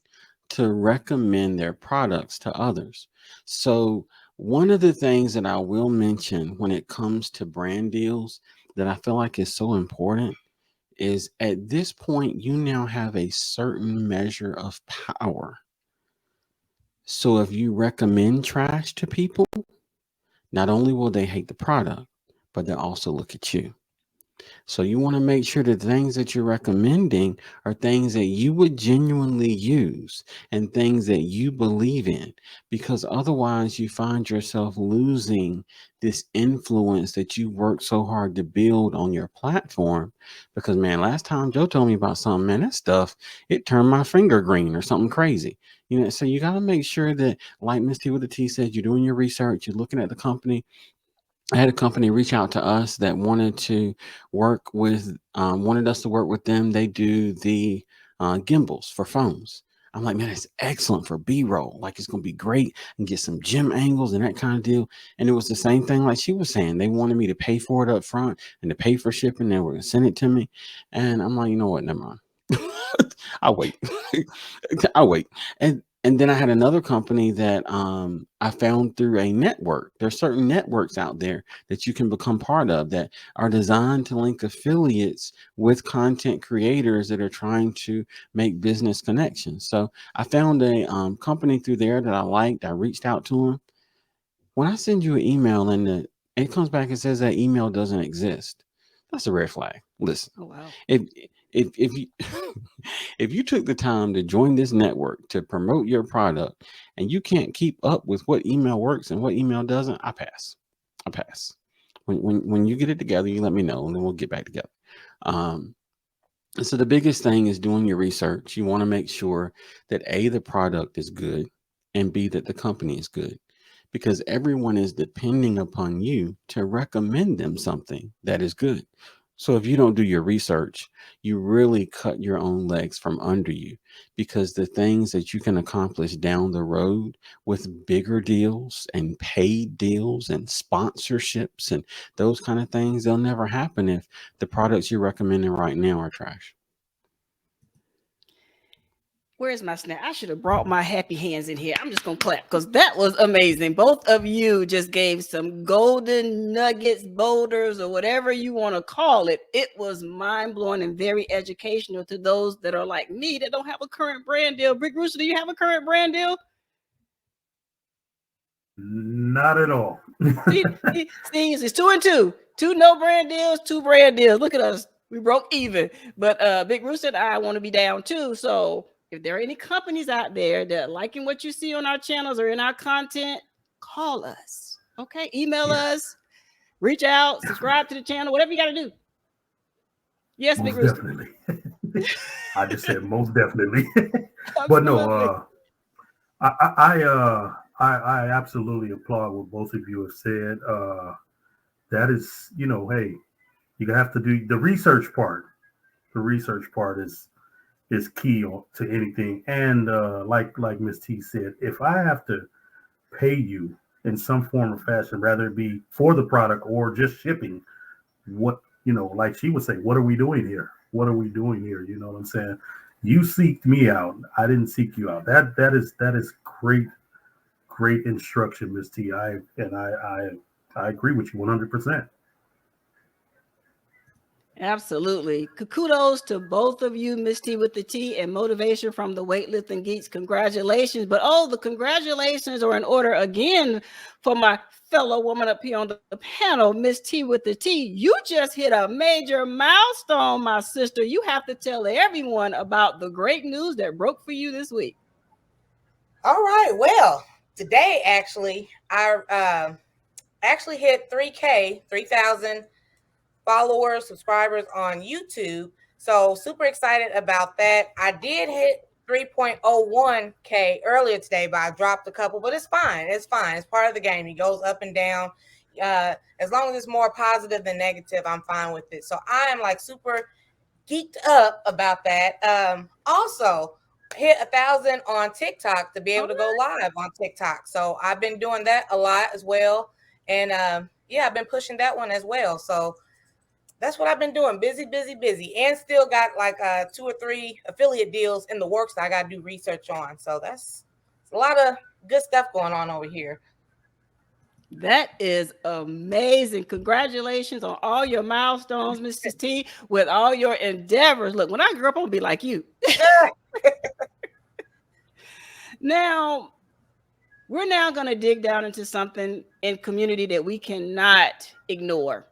to recommend their products to others. So one of the things that I will mention when it comes to brand deals that I feel like is so important is at this point, you now have a certain measure of power. So if you recommend trash to people, not only will they hate the product, but they'll also look at you. So you want to make sure the things that you're recommending are things that you would genuinely use and things that you believe in, because otherwise you find yourself losing this influence that you worked so hard to build on your platform. Because man, last time Joe told me about something, man, that stuff, it turned my finger green or something crazy. So you got to make sure that, like Miss T with the T said, you're doing your research, you're looking at the company. I had a company reach out to us that wanted to work with, wanted us to work with them. They do the gimbals for phones. I'm like, man, it's excellent for B-roll. Like, it's going to be great and get some gym angles and that kind of deal. And it was the same thing like she was saying. They wanted me to pay for it up front and to pay for shipping. They were going to send it to me. And I'm like, you know what? Never mind. I'll wait. I'll wait. And then I had another company that I found through a network. There's certain networks out there that you can become part of that are designed to link affiliates with content creators that are trying to make business connections. So I found a company through there that I liked. I reached out to them. When I send you an email and it comes back and says that email doesn't exist, that's a red flag. Listen, Oh, wow. if you if you took the time to join this network to promote your product and you can't keep up with what email works and what email doesn't, I pass. I pass. When you get it together, you let me know and then we'll get back together. And so the biggest thing is doing your research. You want to make sure that A, the product is good, and B, that the company is good, because everyone is depending upon you to recommend them something that is good. So if you don't do your research, you really cut your own legs from under you, because the things that you can accomplish down the road with bigger deals and paid deals and sponsorships and those kind of things, they'll never happen if the products you're recommending right now are trash. Where's my snack? I should have brought my happy hands in here. I'm just going to clap because that was amazing. Both of you just gave some golden nuggets, boulders, or whatever you want to call it. It was mind-blowing and very educational to those that are like me that don't have a current brand deal. Big Rooster, do you have a current brand deal? Not at all. See, it's 2 and 2. 2 no brand deals, 2 brand deals. Look at us. We broke even. But Big Rooster and I want to be down too. So if there are any companies out there that are liking what you see on our channels or in our content, call us. Okay. Email us, reach out, subscribe to the channel, whatever you got to do. Yes, most Big Rooster. definitely. I just said most definitely. But no, I absolutely applaud what both of you have said. That is, hey, you have to do the research part. The research part is key to anything. And like Miss T said, if I have to pay you in some form or fashion, rather it be for the product or just shipping, what, like she would say, what are we doing here? What are we doing here? You know what I'm saying? You seeked me out. I didn't seek you out. That is great instruction, Miss T. I agree with you 100%. Absolutely. Kudos to both of you, Miss T with the T, and motivation from the Weightlifting Geeks. Congratulations. But the congratulations are in order again for my fellow woman up here on the panel, Miss T with the T. You just hit a major milestone, my sister. You have to tell everyone about the great news that broke for you this week. All right. Well, today actually, I actually hit 3,000 followers, subscribers on YouTube. So super excited about that. I did hit 3.01K earlier today, but I dropped a couple, but it's fine. It's fine. It's part of the game. It goes up and down. As long as it's more positive than negative, I'm fine with it. So I am like super geeked up about that. Also hit 1,000 on TikTok to be able to go live on TikTok. So I've been doing that a lot as well. And I've been pushing that one as well. So that's what I've been doing. Busy, and still got like 2 or 3 affiliate deals in the works that I got to do research on. So that's a lot of good stuff going on over here. That is amazing. Congratulations on all your milestones, Mrs. T, with all your endeavors. Look, when I grew up, I'm going to be like you. Now, we're now going to dig down into something in community that we cannot ignore.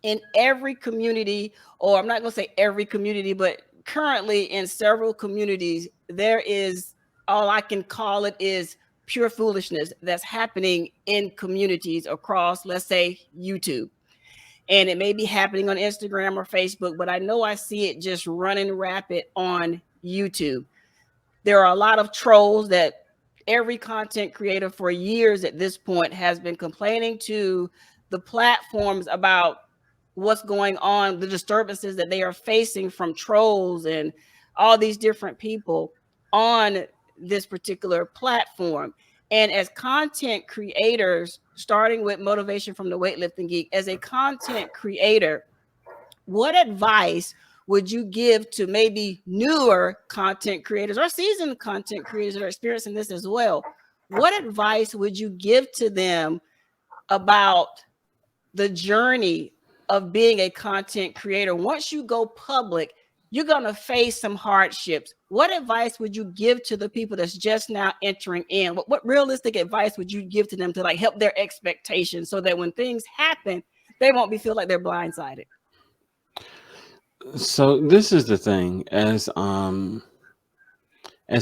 In every community, or I'm not going to say every community, but currently in several communities, there is, all I can call it is pure foolishness that's happening in communities across, let's say, YouTube. And it may be happening on Instagram or Facebook, but I know I see it just running rapid on YouTube. There are a lot of trolls that every content creator for years at this point has been complaining to the platforms about what's going on, the disturbances that they are facing from trolls and all these different people on this particular platform. And as content creators, starting with motivation from the Weightlifting Geek, as a content creator, what advice would you give to maybe newer content creators or seasoned content creators that are experiencing this as well? What advice would you give to them about the journey of being a content creator? Once you go public, you're going to face some hardships. What advice would you give to the people that's just now entering in? What realistic advice would you give to them to like help their expectations so that when things happen, they won't feel like they're blindsided? So this is the thing, as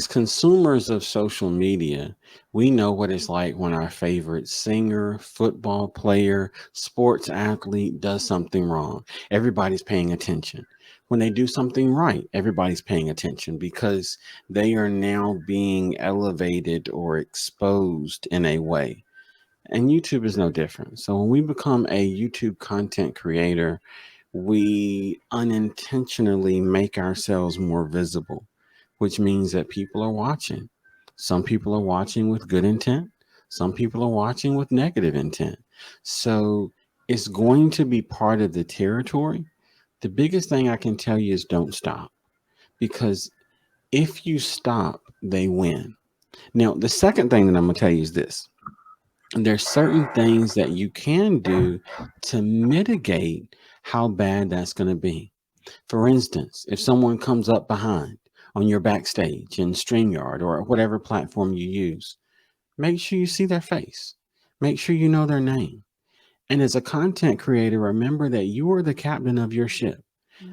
consumers of social media, we know what it's like when our favorite singer, football player, sports athlete does something wrong. Everybody's paying attention. When they do something right, everybody's paying attention because they are now being elevated or exposed in a way. And YouTube is no different. So when we become a YouTube content creator, we unintentionally make ourselves more visible, which means that people are watching. Some people are watching with good intent, some people are watching with negative intent. So it's going to be part of the territory. The biggest thing I can tell you is don't stop, because if you stop, they win. Now, the second thing that I'm going to tell you is this: there's certain things that you can do to mitigate how bad that's going to be. For instance, if someone comes up behind on your backstage in StreamYard or whatever platform you use, make sure you see their face. Make sure you know their name. And as a content creator, remember that you are the captain of your ship.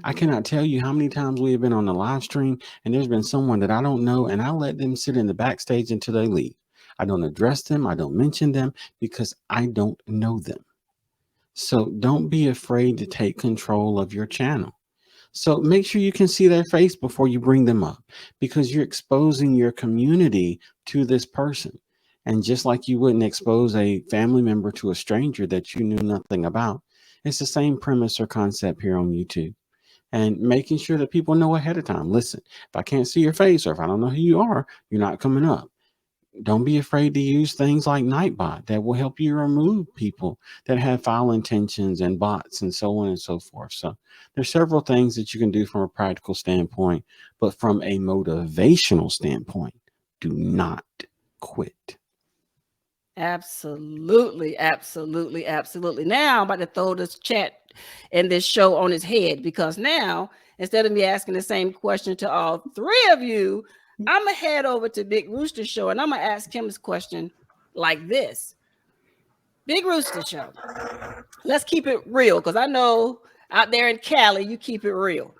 I cannot tell you how many times we have been on the live stream and there's been someone that I don't know and I let them sit in the backstage until they leave. I don't address them. I don't mention them because I don't know them. So don't be afraid to take control of your channel. So make sure you can see their face before you bring them up, because you're exposing your community to this person. And just like you wouldn't expose a family member to a stranger that you knew nothing about, it's the same premise or concept here on YouTube. And making sure that people know ahead of time, listen, if I can't see your face or if I don't know who you are, you're not coming up. Don't be afraid to use things like Nightbot that will help you remove people that have foul intentions and bots and so on and so forth. So there's several things that you can do from a practical standpoint, but from a motivational standpoint, do not quit. Absolutely, absolutely, absolutely. Now I'm about to throw this chat and this show on his head, because now instead of me asking the same question to all three of you, I'm gonna head over to Big Rooster Show and I'm gonna ask him this question like this. Big Rooster Show, let's keep it real, because I know out there in Cali you keep it real.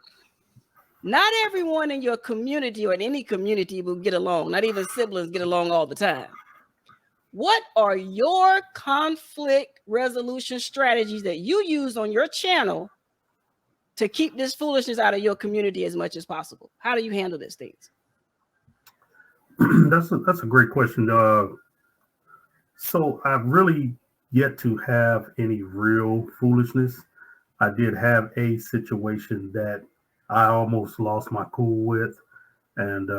Not everyone in your community or in any community will get along. Not even siblings get along all the time. What are your conflict resolution strategies that you use on your channel to keep this foolishness out of your community as much as possible? How do you handle these things? That's a great question. So I've really yet to have any real foolishness. I did have a situation that I almost lost my cool with, and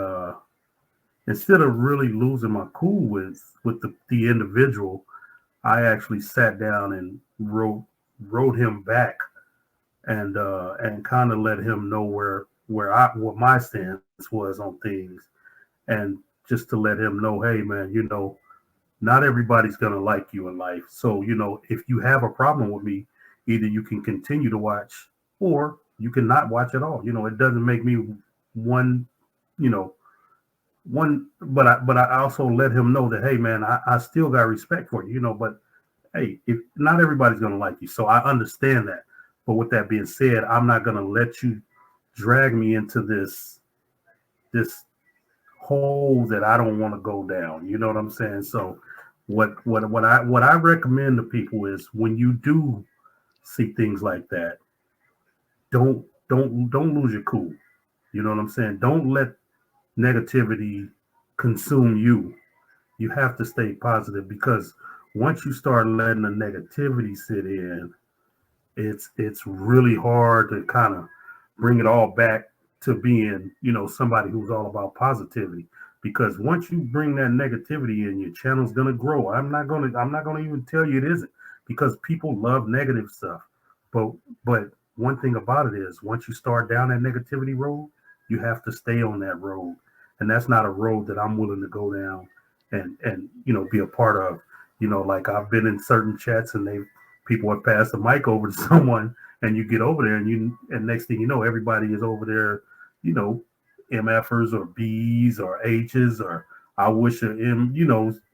instead of really losing my cool with the individual, I actually sat down and wrote him back and kind of let him know what my stance was on things, and just to let him know, hey man, not everybody's gonna like you in life. So if you have a problem with me, either you can continue to watch or you can not watch at all. It doesn't make me one, but I also let him know that, hey man, I still got respect for you, but hey, if not everybody's gonna like you. So I understand that. But with that being said, I'm not gonna let you drag me into this hole that I don't want to go down. You know what I'm saying? So what I recommend to people is, when you do see things like that, don't lose your cool. You know what I'm saying? Don't let negativity consume you. You have to stay positive, because once you start letting the negativity sit in, it's really hard to kind of bring it all back to being, somebody who's all about positivity. Because once you bring that negativity in, your channel's gonna grow. I'm not gonna even tell you it isn't, because people love negative stuff. But one thing about it is once you start down that negativity road, you have to stay on that road. And that's not a road that I'm willing to go down and be a part of. Like I've been in certain chats and people have passed the mic over to someone, and you get over there and next thing you know, everybody is over there, MFers or Bs or Hs or I wish a M,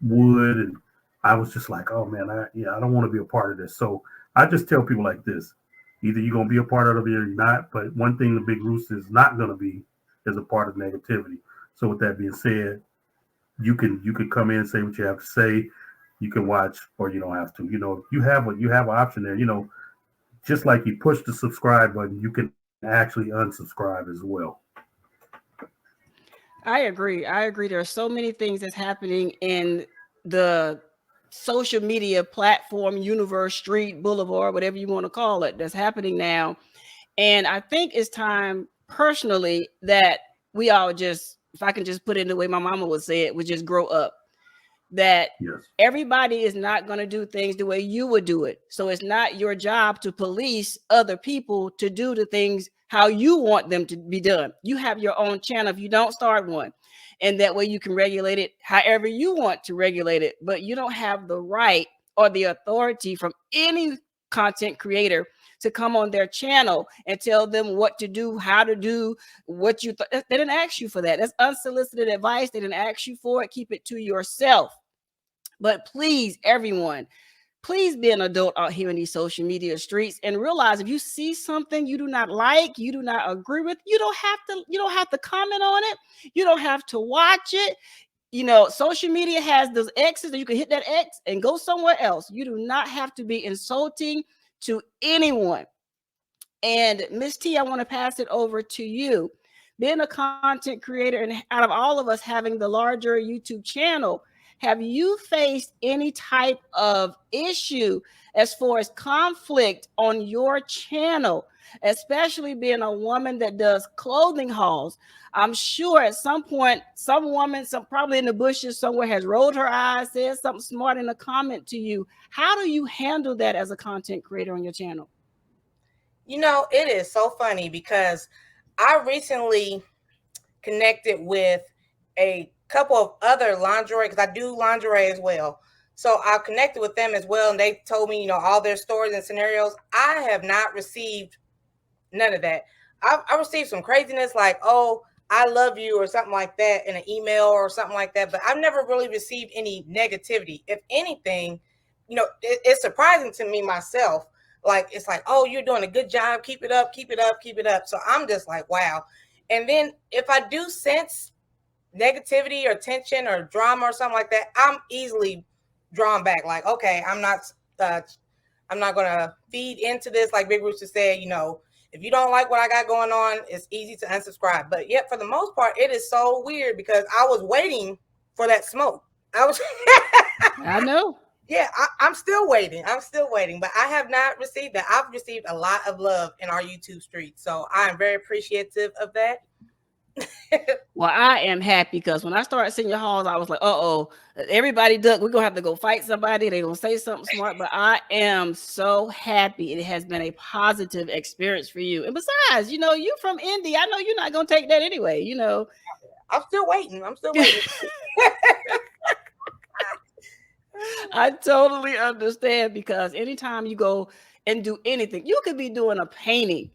would. And I was just like, oh man, I don't want to be a part of this. So I just tell people like this: either you're gonna be a part of it or you're not. But one thing the Big Rooster is not gonna be is a part of negativity. So with that being said, you can come in and say what you have to say. You can watch or you don't have to. You have an option there. Just like you push the subscribe button, you can actually unsubscribe as well. I agree. There are so many things that's happening in the social media platform, universe, street, boulevard, whatever you want to call it, that's happening now. And I think it's time personally that we all just, if I can just put it in the way my mama would say it, would just grow up. That Yes. Everybody is not going to do things the way you would do it. So it's not your job to police other people to do the things how you want them to be done. You have your own channel if you don't start one. And that way you can regulate it however you want to regulate it. But you don't have the right or the authority from any content creator to come on their channel and tell them what to do, how to do what you they didn't ask you for that. That's unsolicited advice. They didn't ask you for it. Keep it to yourself. But please, everyone, please be an adult out here in these social media streets and realize if you see something you do not like, you do not agree with, you don't have to comment on it. You don't have to watch it. Social media has those X's that you can hit that X and go somewhere else. You do not have to be insulting to anyone. And Miss T, I want to pass it over to you. Being a content creator and out of all of us having the larger YouTube channel, have you faced any type of issue as far as conflict on your channel, especially being a woman that does clothing hauls? I'm sure at some point, some woman, probably in the bushes somewhere, has rolled her eyes, said something smart in a comment to you. How do you handle that as a content creator on your channel? It is so funny because I recently connected with a couple of other lingerie, because I do lingerie as well. So I connected with them as well, and they told me, all their stories and scenarios. I have not received none of that. I received some craziness like, oh, I love you or something like that in an email or something like that. But I've never really received any negativity. If anything, it's surprising to me myself. Like, it's like, oh, you're doing a good job. Keep it up, keep it up, keep it up. So I'm just like, wow. And then if I do sense negativity or tension or drama or something like that, I'm easily drawn back. Like, okay, I'm not going to feed into this. Like Big Rooster said, if you don't like what I got going on, it's easy to unsubscribe. But yet, for the most part, it is so weird because I was waiting for that smoke. I know. Yeah, I'm still waiting. But I have not received that. I've received a lot of love in our YouTube street. So I'm very appreciative of that. Well, I am happy because when I started seeing your hauls, I was like, uh-oh, everybody duck. We're going to have to go fight somebody. They're going to say something smart. But I am so happy. It has been a positive experience for you. And besides, you from Indy. I know you're not going to take that anyway, I'm still waiting. I totally understand because anytime you go and do anything, you could be doing a painting.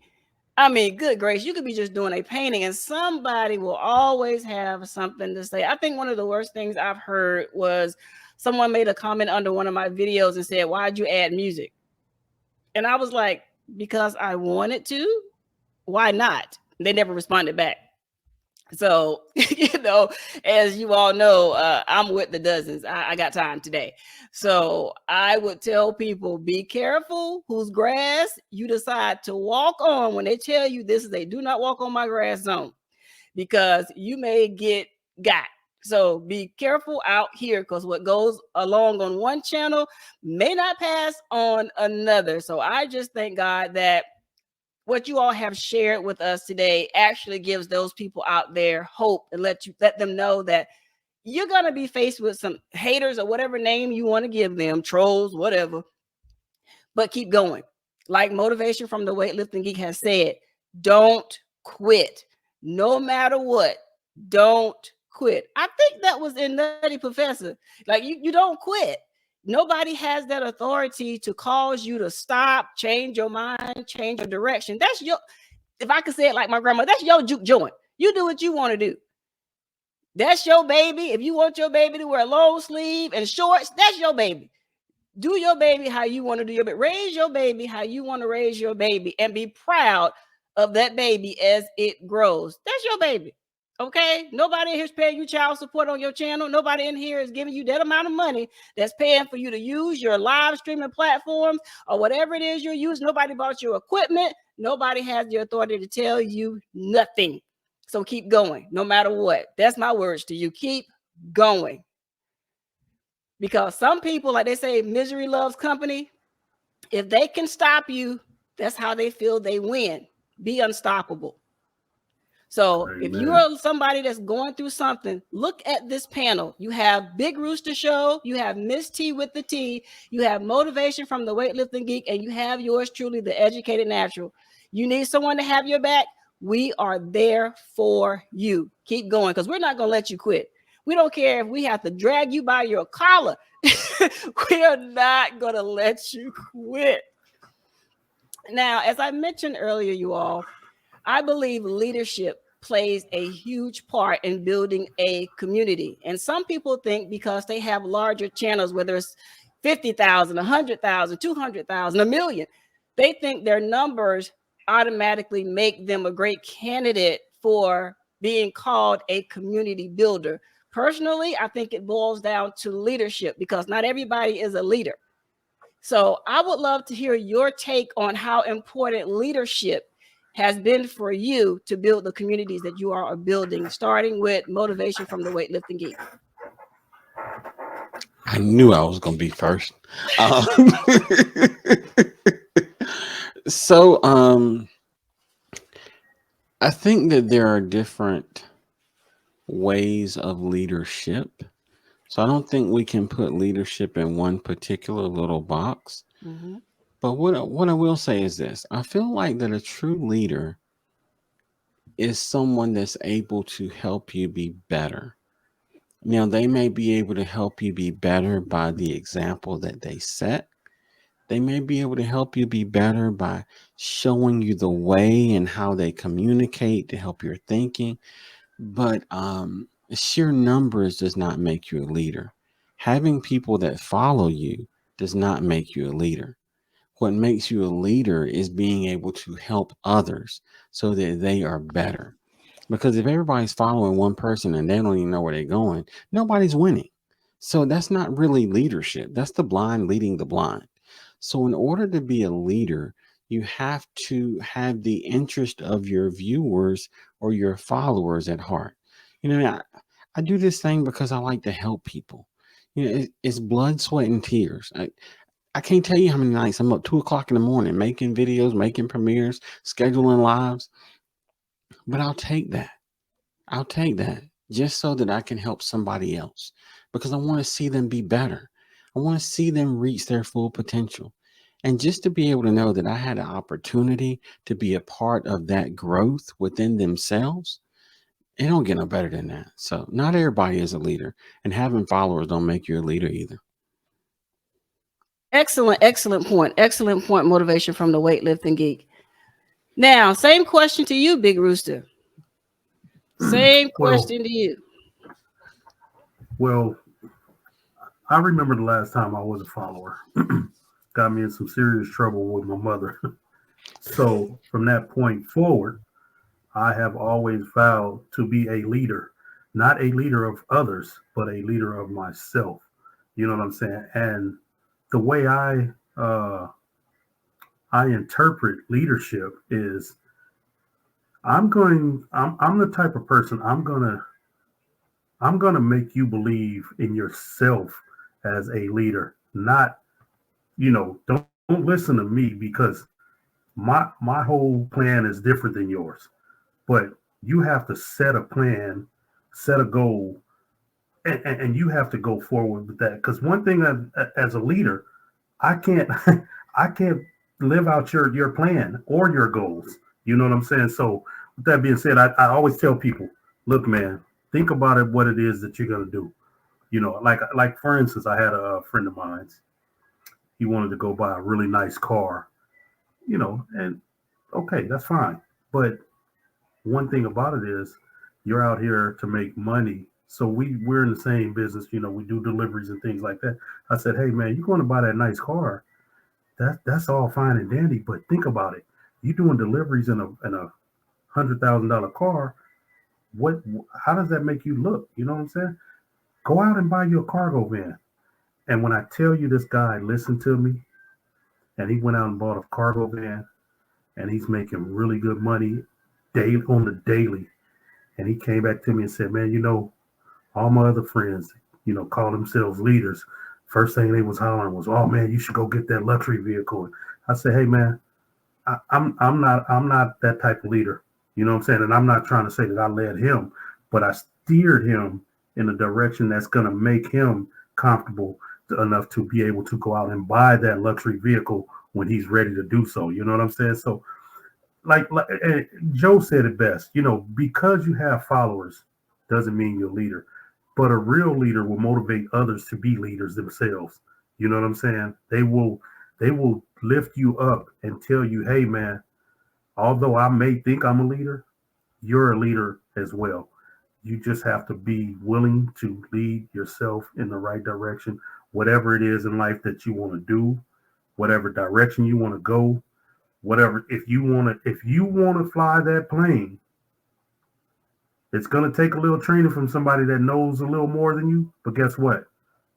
I mean, good grace, you could be just doing a painting and somebody will always have something to say. I think one of the worst things I've heard was someone made a comment under one of my videos and said, why'd you add music? And I was like, because I wanted to. Why not? They never responded back. So, as you all know, I'm with the dozens. I got time today. So I would tell people, be careful whose grass you decide to walk on when they tell you this is a do not walk on my grass zone, because you may get got. So be careful out here because what goes along on one channel may not pass on another. So I just thank God that what you all have shared with us today actually gives those people out there hope and let them know that you're going to be faced with some haters or whatever name you want to give them, trolls, whatever, but keep going. Like Motivation from the Weightlifting Geek has said, don't quit. No matter what, don't quit. I think that was in Nutty Professor. Like you don't quit. Nobody has that authority to cause you to stop, change your mind, change your direction. That's your, if I could say it like my grandma, that's your juke joint. You do what you want to do. That's your baby. If you want your baby to wear a long sleeve and shorts, that's your baby. Do your baby how you want to do your baby. Raise your baby how you want to raise your baby, and be proud of that baby as it grows. That's your baby. Okay, nobody in here is paying you child support on your channel. Nobody in here is giving you that amount of money that's paying for you to use your live streaming platforms or whatever it is you're using. Nobody bought your equipment. Nobody has the authority to tell you nothing. So keep going, no matter what. That's my words to you. Keep going. Because some people, like they say, misery loves company. If they can stop you, that's how they feel they win. Be unstoppable. So Amen. If you are somebody that's going through something, look at this panel. You have Big Rooster Show, you have Miss T with the T, you have Motivation from the Weightlifting Geek, and you have yours truly, the Educated Natural. You need someone to have your back. We are there for you. Keep going, because we're not going to let you quit. We don't care if we have to drag you by your collar. We are not going to let you quit. Now, as I mentioned earlier, you all, I believe leadership plays a huge part in building a community. And some people think because they have larger channels, whether it's 50,000, 100,000, 200,000, a million, they think their numbers automatically make them a great candidate for being called a community builder. Personally, I think it boils down to leadership, because not everybody is a leader. So I would love to hear your take on how important leadership has been for you to build the communities that you are building, starting with Motivation from the Weightlifting Geek. I knew I was going to be first. So I think that there are different ways of leadership. So I don't think we can put leadership in one particular little box. Mm-hmm. But what I will say is this. I feel like that a true leader is someone that's able to help you be better. Now, they may be able to help you be better by the example that they set. They may be able to help you be better by showing you the way and how they communicate to help your thinking. But sheer numbers does not make you a leader. Having people that follow you does not make you a leader. What makes you a leader is being able to help others so that they are better. Because if everybody's following one person and they don't even know where they're going, nobody's winning. So that's not really leadership. That's the blind leading the blind. So in order to be a leader, you have to have the interest of your viewers or your followers at heart. You know, I do this thing because I like to help people. You know, it's blood, sweat, and tears. I can't tell you how many nights I'm up 2 o'clock in the morning making videos, making premieres, scheduling lives. But I'll take that. I'll take that just so that I can help somebody else, because I want to see them be better. I want to see them reach their full potential. And just to be able to know that I had an opportunity to be a part of that growth within themselves, it don't get no better than that. So not everybody is a leader, and having followers don't make you a leader either. Excellent, excellent point. Excellent point, Motivation from the Weightlifting Geek. Now, same question to you, Big Rooster. Same question to you. Well, I remember the last time I was a follower. Got me in some serious trouble with my mother. So from that point forward, I have always vowed to be a leader, not a leader of others, but a leader of myself. You know what I'm saying? And the way I interpret leadership is I'm the type of person I'm gonna make you believe in yourself as a leader, not, don't listen to me because my whole plan is different than yours. But you have to set a plan, set a goal, and you have to go forward with that. Because one thing as a leader, I can't live out your plan or your goals. You know what I'm saying? So with that being said, I always tell people, look, man, think about it, what it is that you're gonna do. You know, like for instance, I had a friend of mine. He wanted to go buy a really nice car, you know, and okay, that's fine. But one thing about it is you're out here to make money. So we're in the same business, you know, we do deliveries and things like that. I said, hey man, you're going to buy that nice car. That's all fine and dandy, but think about it. You're doing deliveries in a $100,000 car. What? How does that make you look? You know what I'm saying? Go out and buy you a cargo van. And when I tell you, this guy listened to me, and he went out and bought a cargo van, and he's making really good money daily on the daily. And he came back to me and said, man, you know, all my other friends, you know, call themselves leaders. First thing they was hollering was, oh man, you should go get that luxury vehicle. I said, hey man, I'm not that type of leader. You know what I'm saying? And I'm not trying to say that I led him, but I steered him in a direction that's going to make him comfortable enough to be able to go out and buy that luxury vehicle when he's ready to do so. You know what I'm saying? So like Joe said it best, you know, because you have followers doesn't mean you're a leader, but a real leader will motivate others to be leaders themselves. You know what I'm saying? They will lift you up and tell you, hey man, although I may think I'm a leader, you're a leader as well. You just have to be willing to lead yourself in the right direction, whatever it is in life that you want to do, whatever direction you want to go, whatever. If you want to fly that plane, it's going to take a little training from somebody that knows a little more than you. But guess what?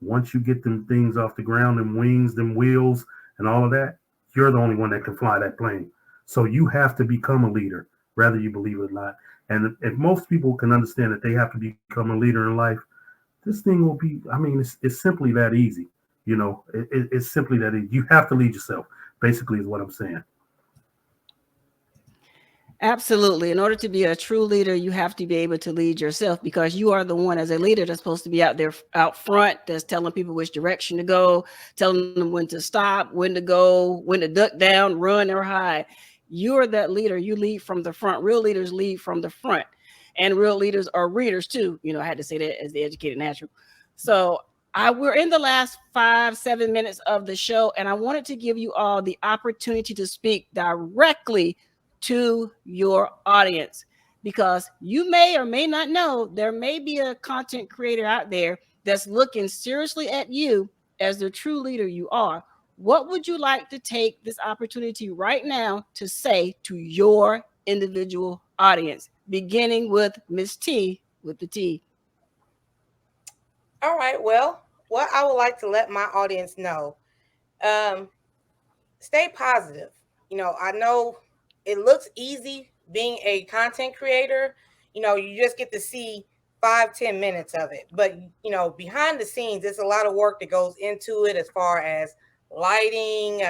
Once you get them things off the ground, them wings, them wheels, and all of that, you're the only one that can fly that plane. So you have to become a leader, whether you believe it or not. And if most people can understand that they have to become a leader in life, this thing will be, I mean, it's simply that easy. You know, it's simply that easy. You have to lead yourself, basically, is what I'm saying. Absolutely. In order to be a true leader, you have to be able to lead yourself, because you are the one as a leader that's supposed to be out there out front, that's telling people which direction to go, telling them when to stop, when to go, when to duck down, run or hide. You are that leader. You lead from the front. Real leaders lead from the front, and real leaders are readers too. You know, I had to say that as the educated natural. So we're in the last 5-7 minutes of the show, and I wanted to give you all the opportunity to speak directly to your audience, because you may or may not know there may be a content creator out there that's looking seriously at you as the true leader you are. What would you like to take this opportunity right now to say to your individual audience, beginning with Miss T with the T? All right. Well, what I would like to let my audience know, stay positive. You know, I know it looks easy being a content creator. You know, you just get to see 5-10 minutes of it. But, you know, behind the scenes, there's a lot of work that goes into it as far as lighting.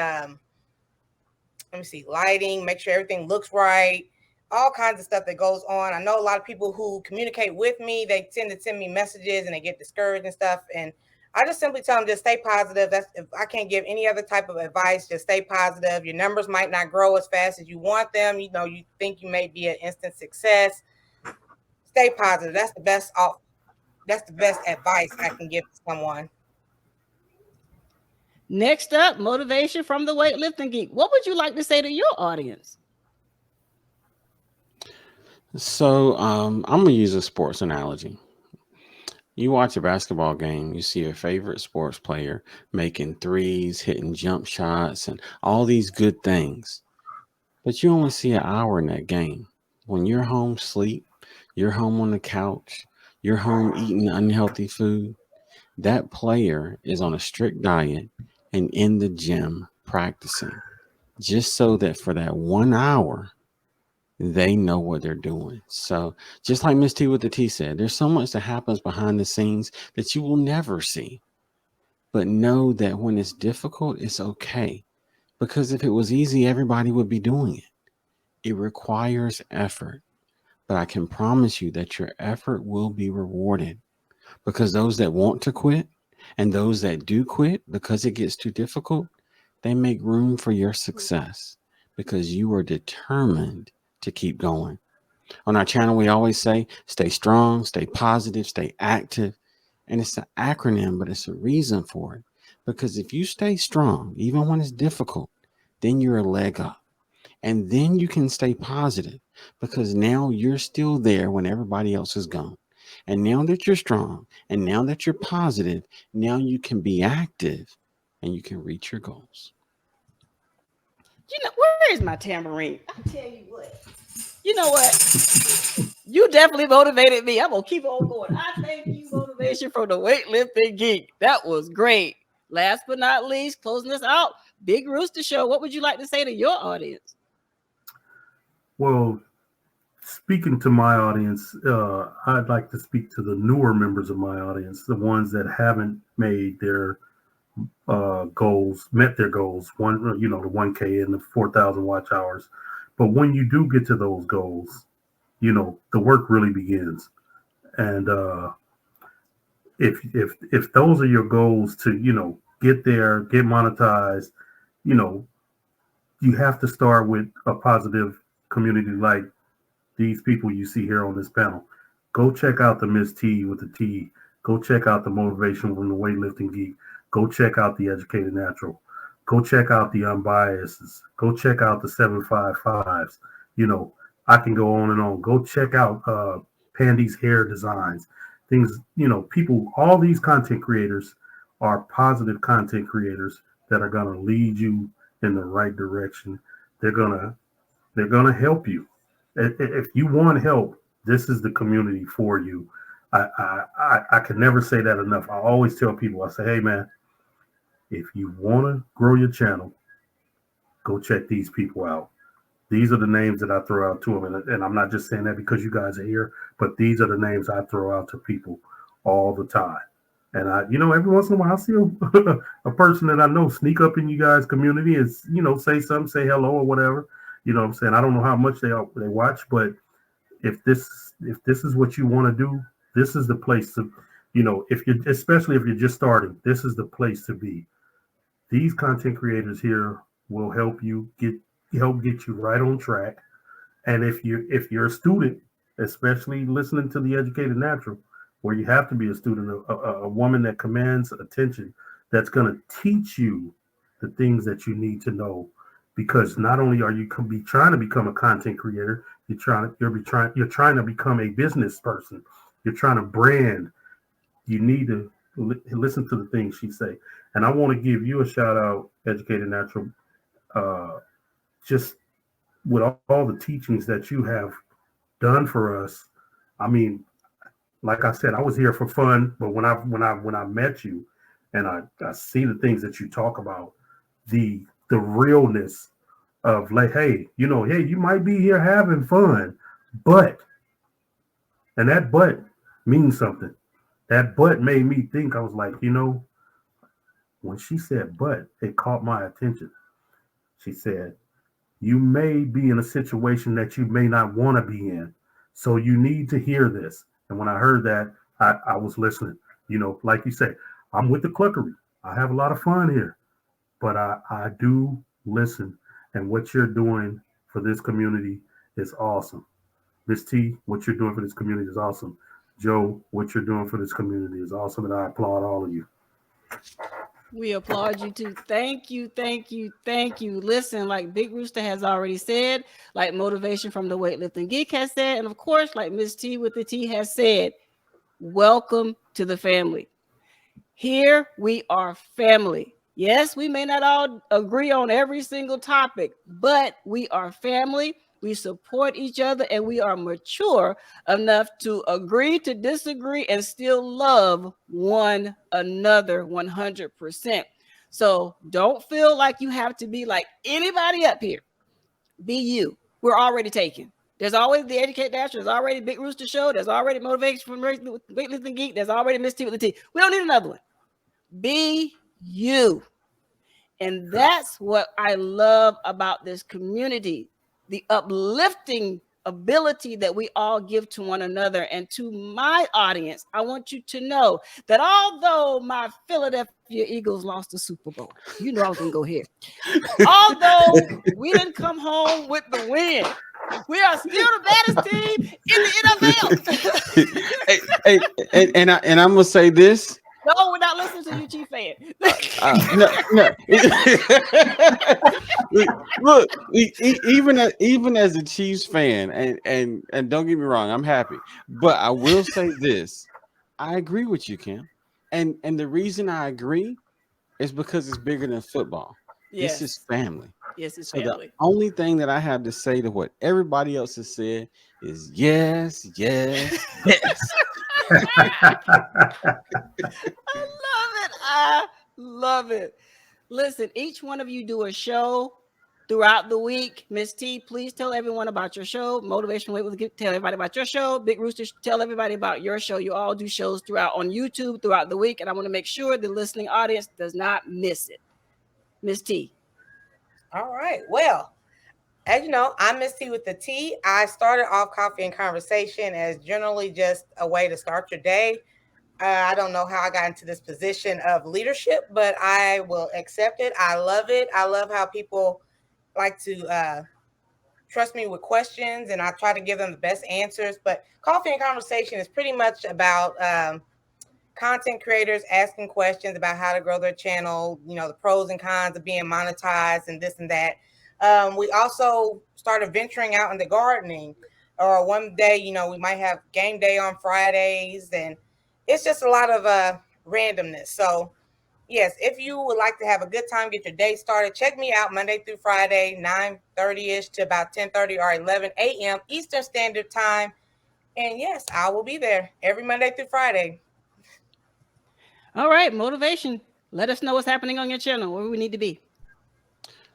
Lighting, make sure everything looks right, all kinds of stuff that goes on. I know a lot of people who communicate with me, they tend to send me messages and they get discouraged and stuff. And I just simply tell them, just stay positive. That's, if I can't give any other type of advice, just stay positive. Your numbers might not grow as fast as you want them. You know, you think you may be an instant success. Stay positive. That's the best advice I can give to someone. Next up, motivation from the weightlifting geek. What would you like to say to your audience? So I'm gonna use a sports analogy. You watch a basketball game, you see your favorite sports player making threes, hitting jump shots, and all these good things. But you only see an hour in that game. When you're home asleep, you're home on the couch, you're home eating unhealthy food, that player is on a strict diet and in the gym practicing, just so that for that 1 hour, they know what they're doing. So just like Miss T with the T said, there's so much that happens behind the scenes that you will never see. But know that when it's difficult, it's okay. Because if it was easy, everybody would be doing it. It requires effort. But I can promise you that your effort will be rewarded, because those that want to quit and those that do quit because it gets too difficult, They make room for your success because you are determined to keep going. On our channel, we always say, stay strong, stay positive, stay active. And it's an acronym, but it's a reason for it. Because if you stay strong, even when it's difficult, then you're a leg up. And then you can stay positive because now you're still there when everybody else is gone. And now that you're strong and now that you're positive, now you can be active and you can reach your goals. You know, where is my tambourine? I tell you what. You know what? You definitely motivated me. I'm gonna keep on going. I thank you, motivation from the weightlifting geek. That was great. Last but not least, closing this out, Big Rooster Show. What would you like to say to your audience? Well, speaking to my audience, I'd like to speak to the newer members of my audience, the ones that haven't made their goals, met their goals, the 1K and the 4,000 watch hours. But when you do get to those goals, the work really begins. And if those are your goals to, get there, get monetized, you have to start with a positive community like these people you see here on this panel. Go check out the Miss T with the T. Go check out the motivation from the weightlifting geek. Go check out the educated natural. Go check out the unbiases. Go check out the 755s. I can go on and on. Go check out Pandy's hair designs. Things, people, all these content creators are positive content creators that are going to lead you in the right direction. They're going to help you. If you want help, this is the community for you. I can never say that enough. I always tell people, I say, hey man, if you want to grow your channel, go check these people out. These are the names that I throw out to them. And I'm not just saying that because you guys are here, but these are the names I throw out to people all the time. And every once in a while I see a person that I know sneak up in you guys' community and, say something, say hello or whatever. You know what I'm saying? I don't know how much they watch, but if this is what you want to do, this is the place to, especially if you're just starting, this is the place to be. These content creators here will help get you right on track. And if you're a student, especially listening to the Educated Natural, where you have to be a student, a woman that commands attention, that's going to teach you the things that you need to know. Because not only are you trying to become a content creator, you're trying to become a business person. You're trying to brand. You need to listen to the things she say. And I want to give you a shout out, Educated Natural, just with all the teachings that you have done for us. I mean, like I said, I was here for fun, but when I met you and I see the things that you talk about, the realness of like, hey, you might be here having fun, but, and that but means something. That but made me think. I was like, when she said but, it caught my attention. She said, you may be in a situation that you may not want to be in. So you need to hear this. And when I heard that, I was listening. Like you say, I'm with the cluckery. I have a lot of fun here, but I do listen. And what you're doing for this community is awesome. Miss T, what you're doing for this community is awesome. Joe, what you're doing for this community is awesome. And I applaud all of you. We applaud you too. Thank you, thank you, thank you. Listen, like Big Rooster has already said, like Motivation from the Weightlifting Geek has said, and of course, like Miss T with the T has said, welcome to the family. Here we are family. Yes, we may not all agree on every single topic, but we are family. We support each other, and we are mature enough to agree to disagree and still love one another 100%. So don't feel like you have to be like anybody up here. Be you. We're already taken. There's always the Educate Natural. There's already Big Rooster Show. There's already Motivation from Weightlifting Geek. There's already Miss T with the T. We don't need another one. Be you. And that's what I love about this community. The uplifting ability that we all give to one another. And to my audience, I want you to know that although my Philadelphia Eagles lost the Super Bowl, you know I was going to go here. Although we didn't come home with the win, we are still the baddest team in the NFL. And I'm gonna say this. No, we're not listening to you, Chief fan. No. Look, even as a Chiefs fan, and don't get me wrong, I'm happy, but I will say this: I agree with you, Kim, and the reason I agree is because it's bigger than football. Yes. This is family. Yes, it's So family. the only thing that I have to say to what everybody else has said is yes. I love it. Listen, each one of you do a show throughout the week. Miss T, please tell everyone about your show. Motivation Way with tell everybody about your show. Big Rooster, tell everybody about your show. You all do shows throughout on YouTube throughout the week, and I want to make sure the listening audience does not miss it. Miss T. All right. Well, as you know, I'm Miss T with the T. I started off Coffee and Conversation as generally just a way to start your day. I don't know how I got into this position of leadership, but I will accept it. I love it. I love how people like to trust me with questions, and I try to give them the best answers. But Coffee and Conversation is pretty much about content creators asking questions about how to grow their channel, you know, the pros and cons of being monetized and this and that. We also started venturing out into gardening, or one day, you know, we might have game day on Fridays, and it's just a lot of randomness. So yes, if you would like to have a good time, get your day started, check me out Monday through Friday, 9:30ish to about 10:30 or 11 a.m. Eastern Standard Time. And yes, I will be there every Monday through Friday. All right, motivation. Let us know what's happening on your channel, where we need to be.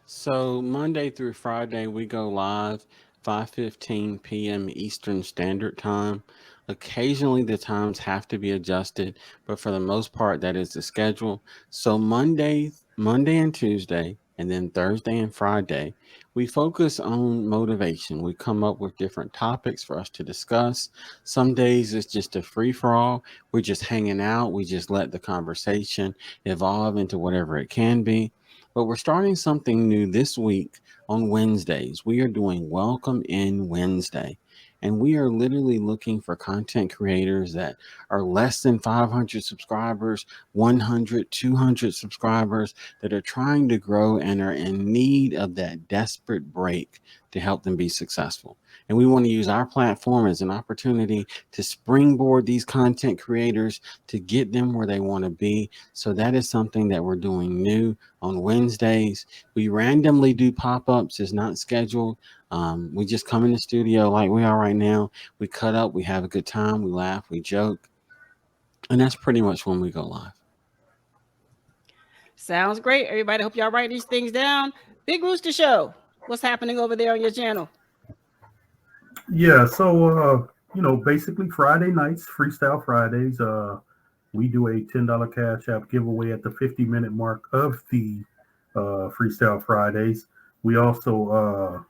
So Monday through Friday, we go live 5:15 p.m. Eastern Standard Time. Occasionally, the times have to be adjusted, but for the most part, that is the schedule. So Monday and Tuesday, and then Thursday and Friday, we focus on motivation. We come up with different topics for us to discuss. Some days it's just a free for all. We're just hanging out. We just let the conversation evolve into whatever it can be. But we're starting something new this week on Wednesdays. We are doing Welcome In Wednesday. And we are literally looking for content creators that are less than 500 subscribers, 100, 200 subscribers, that are trying to grow and are in need of that desperate break to help them be successful. And we want to use our platform as an opportunity to springboard these content creators to get them where they want to be. So that is something that we're doing new on Wednesdays. We randomly do pop-ups. It's not scheduled. We just come in the studio like we are right now. We cut up, we have a good time, we laugh, we joke. And that's pretty much when we go live. Sounds great. Everybody, hope y'all write these things down. Big Rooster Show. What's happening over there on your channel? Yeah, so basically Friday nights, Freestyle Fridays, we do a $10 Cash App giveaway at the 50-minute mark of the Freestyle Fridays. We also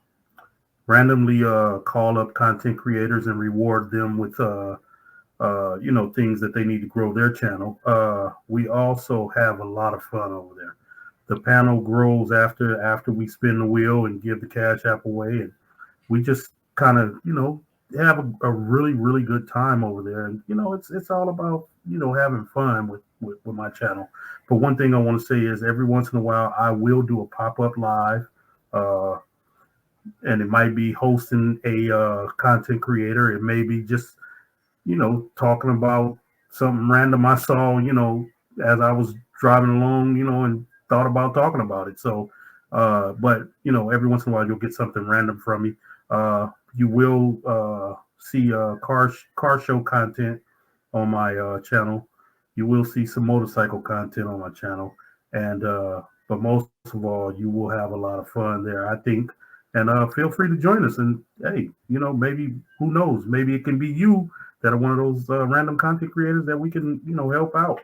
randomly call up content creators and reward them with things that they need to grow their channel. We also have a lot of fun over there. The panel grows after we spin the wheel and give the Cash App away, and we just kind of have a really, really good time over there. And it's all about having fun with my channel. But one thing I want to say is every once in a while I will do a pop-up live, and it might be hosting a content creator. It may be just talking about something random I saw as I was driving along and thought about talking about it. So but every once in a while you'll get something random from me. You will see car show content on my channel. You will see some motorcycle content on my channel, and but most of all, you will have a lot of fun there, I think. And feel free to join us. And hey, maybe, who knows? Maybe it can be you that are one of those random content creators that we can help out.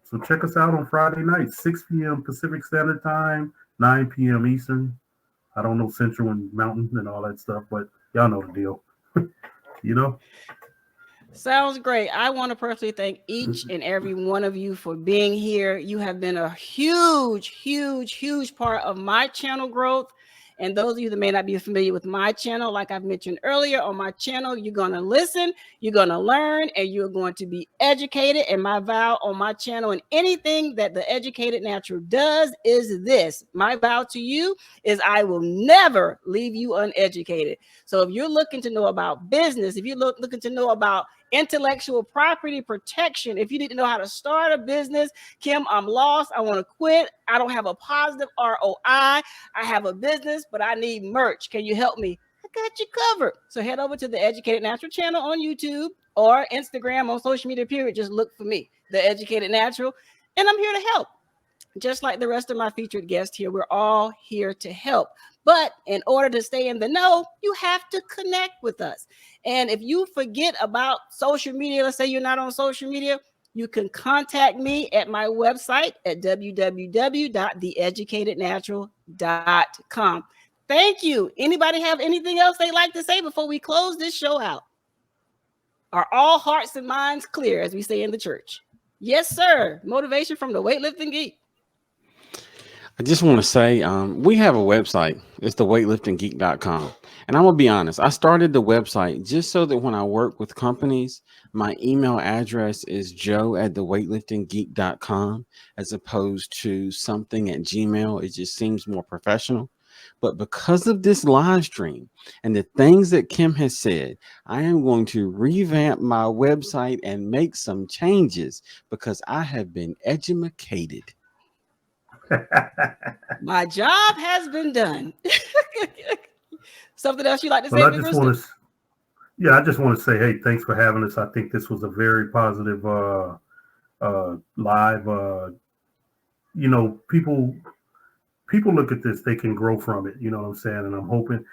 So check us out on Friday night, 6 p.m. Pacific Standard Time, 9 p.m. Eastern. I don't know Central and Mountain and all that stuff, but y'all know the deal. You know? Sounds great. I want to personally thank each and every one of you for being here. You have been a huge part of my channel growth. And those of you that may not be familiar with my channel, like I've mentioned earlier, on my channel, you're going to listen, you're going to learn, and you're going to be educated. And my vow on my channel and anything that the Educated Natural does is this. My vow to you is I will never leave you uneducated. So if you're looking to know about business, if you're looking to know about intellectual property protection, if you need to know how to start a business, Kim, I'm lost, I want to quit, I don't have a positive ROI, I have a business, but I need merch. Can you help me? I got you covered. So head over to the Educated Natural channel on YouTube or Instagram, on social media, period. Just look for me, The Educated Natural, and I'm here to help. Just like the rest of my featured guests here, we're all here to help. But in order to stay in the know, you have to connect with us. And if you forget about social media, let's say you're not on social media, you can contact me at my website at www.theeducatednatural.com. Thank you. Anybody have anything else they'd like to say before we close this show out? Are all hearts and minds clear, as we say in the church? Yes, sir. Motivation from the Weightlifting Geek. I just want to say we have a website. It's theweightliftinggeek.com. And I'm going to be honest. I started the website just so that when I work with companies, my email address is joe@theweightliftinggeek.com as opposed to something at Gmail. It just seems more professional. But because of this live stream and the things that Kim has said, I am going to revamp my website and make some changes because I have been educated. My job has been done. Something else you'd like to say? Well, I just want to say, hey, thanks for having us. I think this was a very positive live. You know, people look at this, they can grow from it. You know what I'm saying? And I'm hoping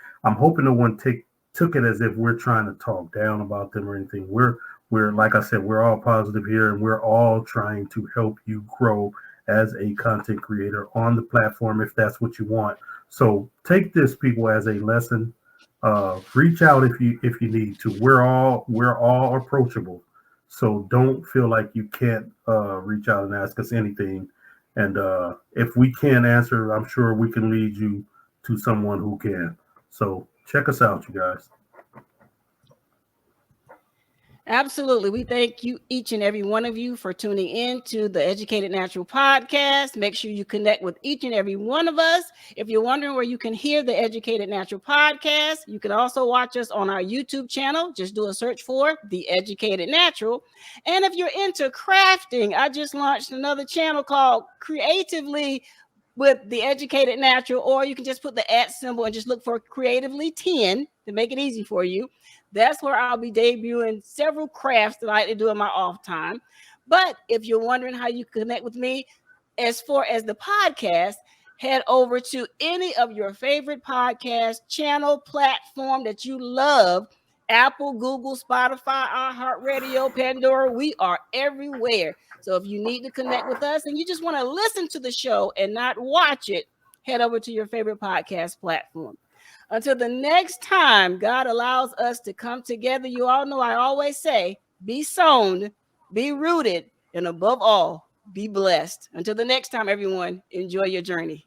no one took it as if we're trying to talk down about them or anything. We're like I said, we're all positive here, and we're all trying to help you grow as a content creator on the platform if that's what you want. So take this, people, as a lesson. Reach out if you need to. We're all approachable. So don't feel like you can't reach out and ask us anything. And if we can't answer, I'm sure we can lead you to someone who can. So check us out, you guys. Absolutely. We thank you, each and every one of you, for tuning in to the Educated Natural podcast. Make sure you connect with each and every one of us. If you're wondering where you can hear the Educated Natural podcast, you can also watch us on our YouTube channel. Just do a search for The Educated Natural. And if you're into crafting, I just launched another channel called Creatively with The Educated Natural, or you can just put the @ symbol and just look for Creatively 10 to make it easy for you. That's where I'll be debuting several crafts that I like to do in my off time. But if you're wondering how you connect with me as far as the podcast, head over to any of your favorite podcast channel platform that you love. Apple, Google, Spotify, iHeartRadio, Pandora. We are everywhere. So if you need to connect with us and you just want to listen to the show and not watch it, head over to your favorite podcast platform. Until the next time God allows us to come together, you all know I always say, be sown, be rooted, and above all, be blessed. Until the next time, everyone, enjoy your journey.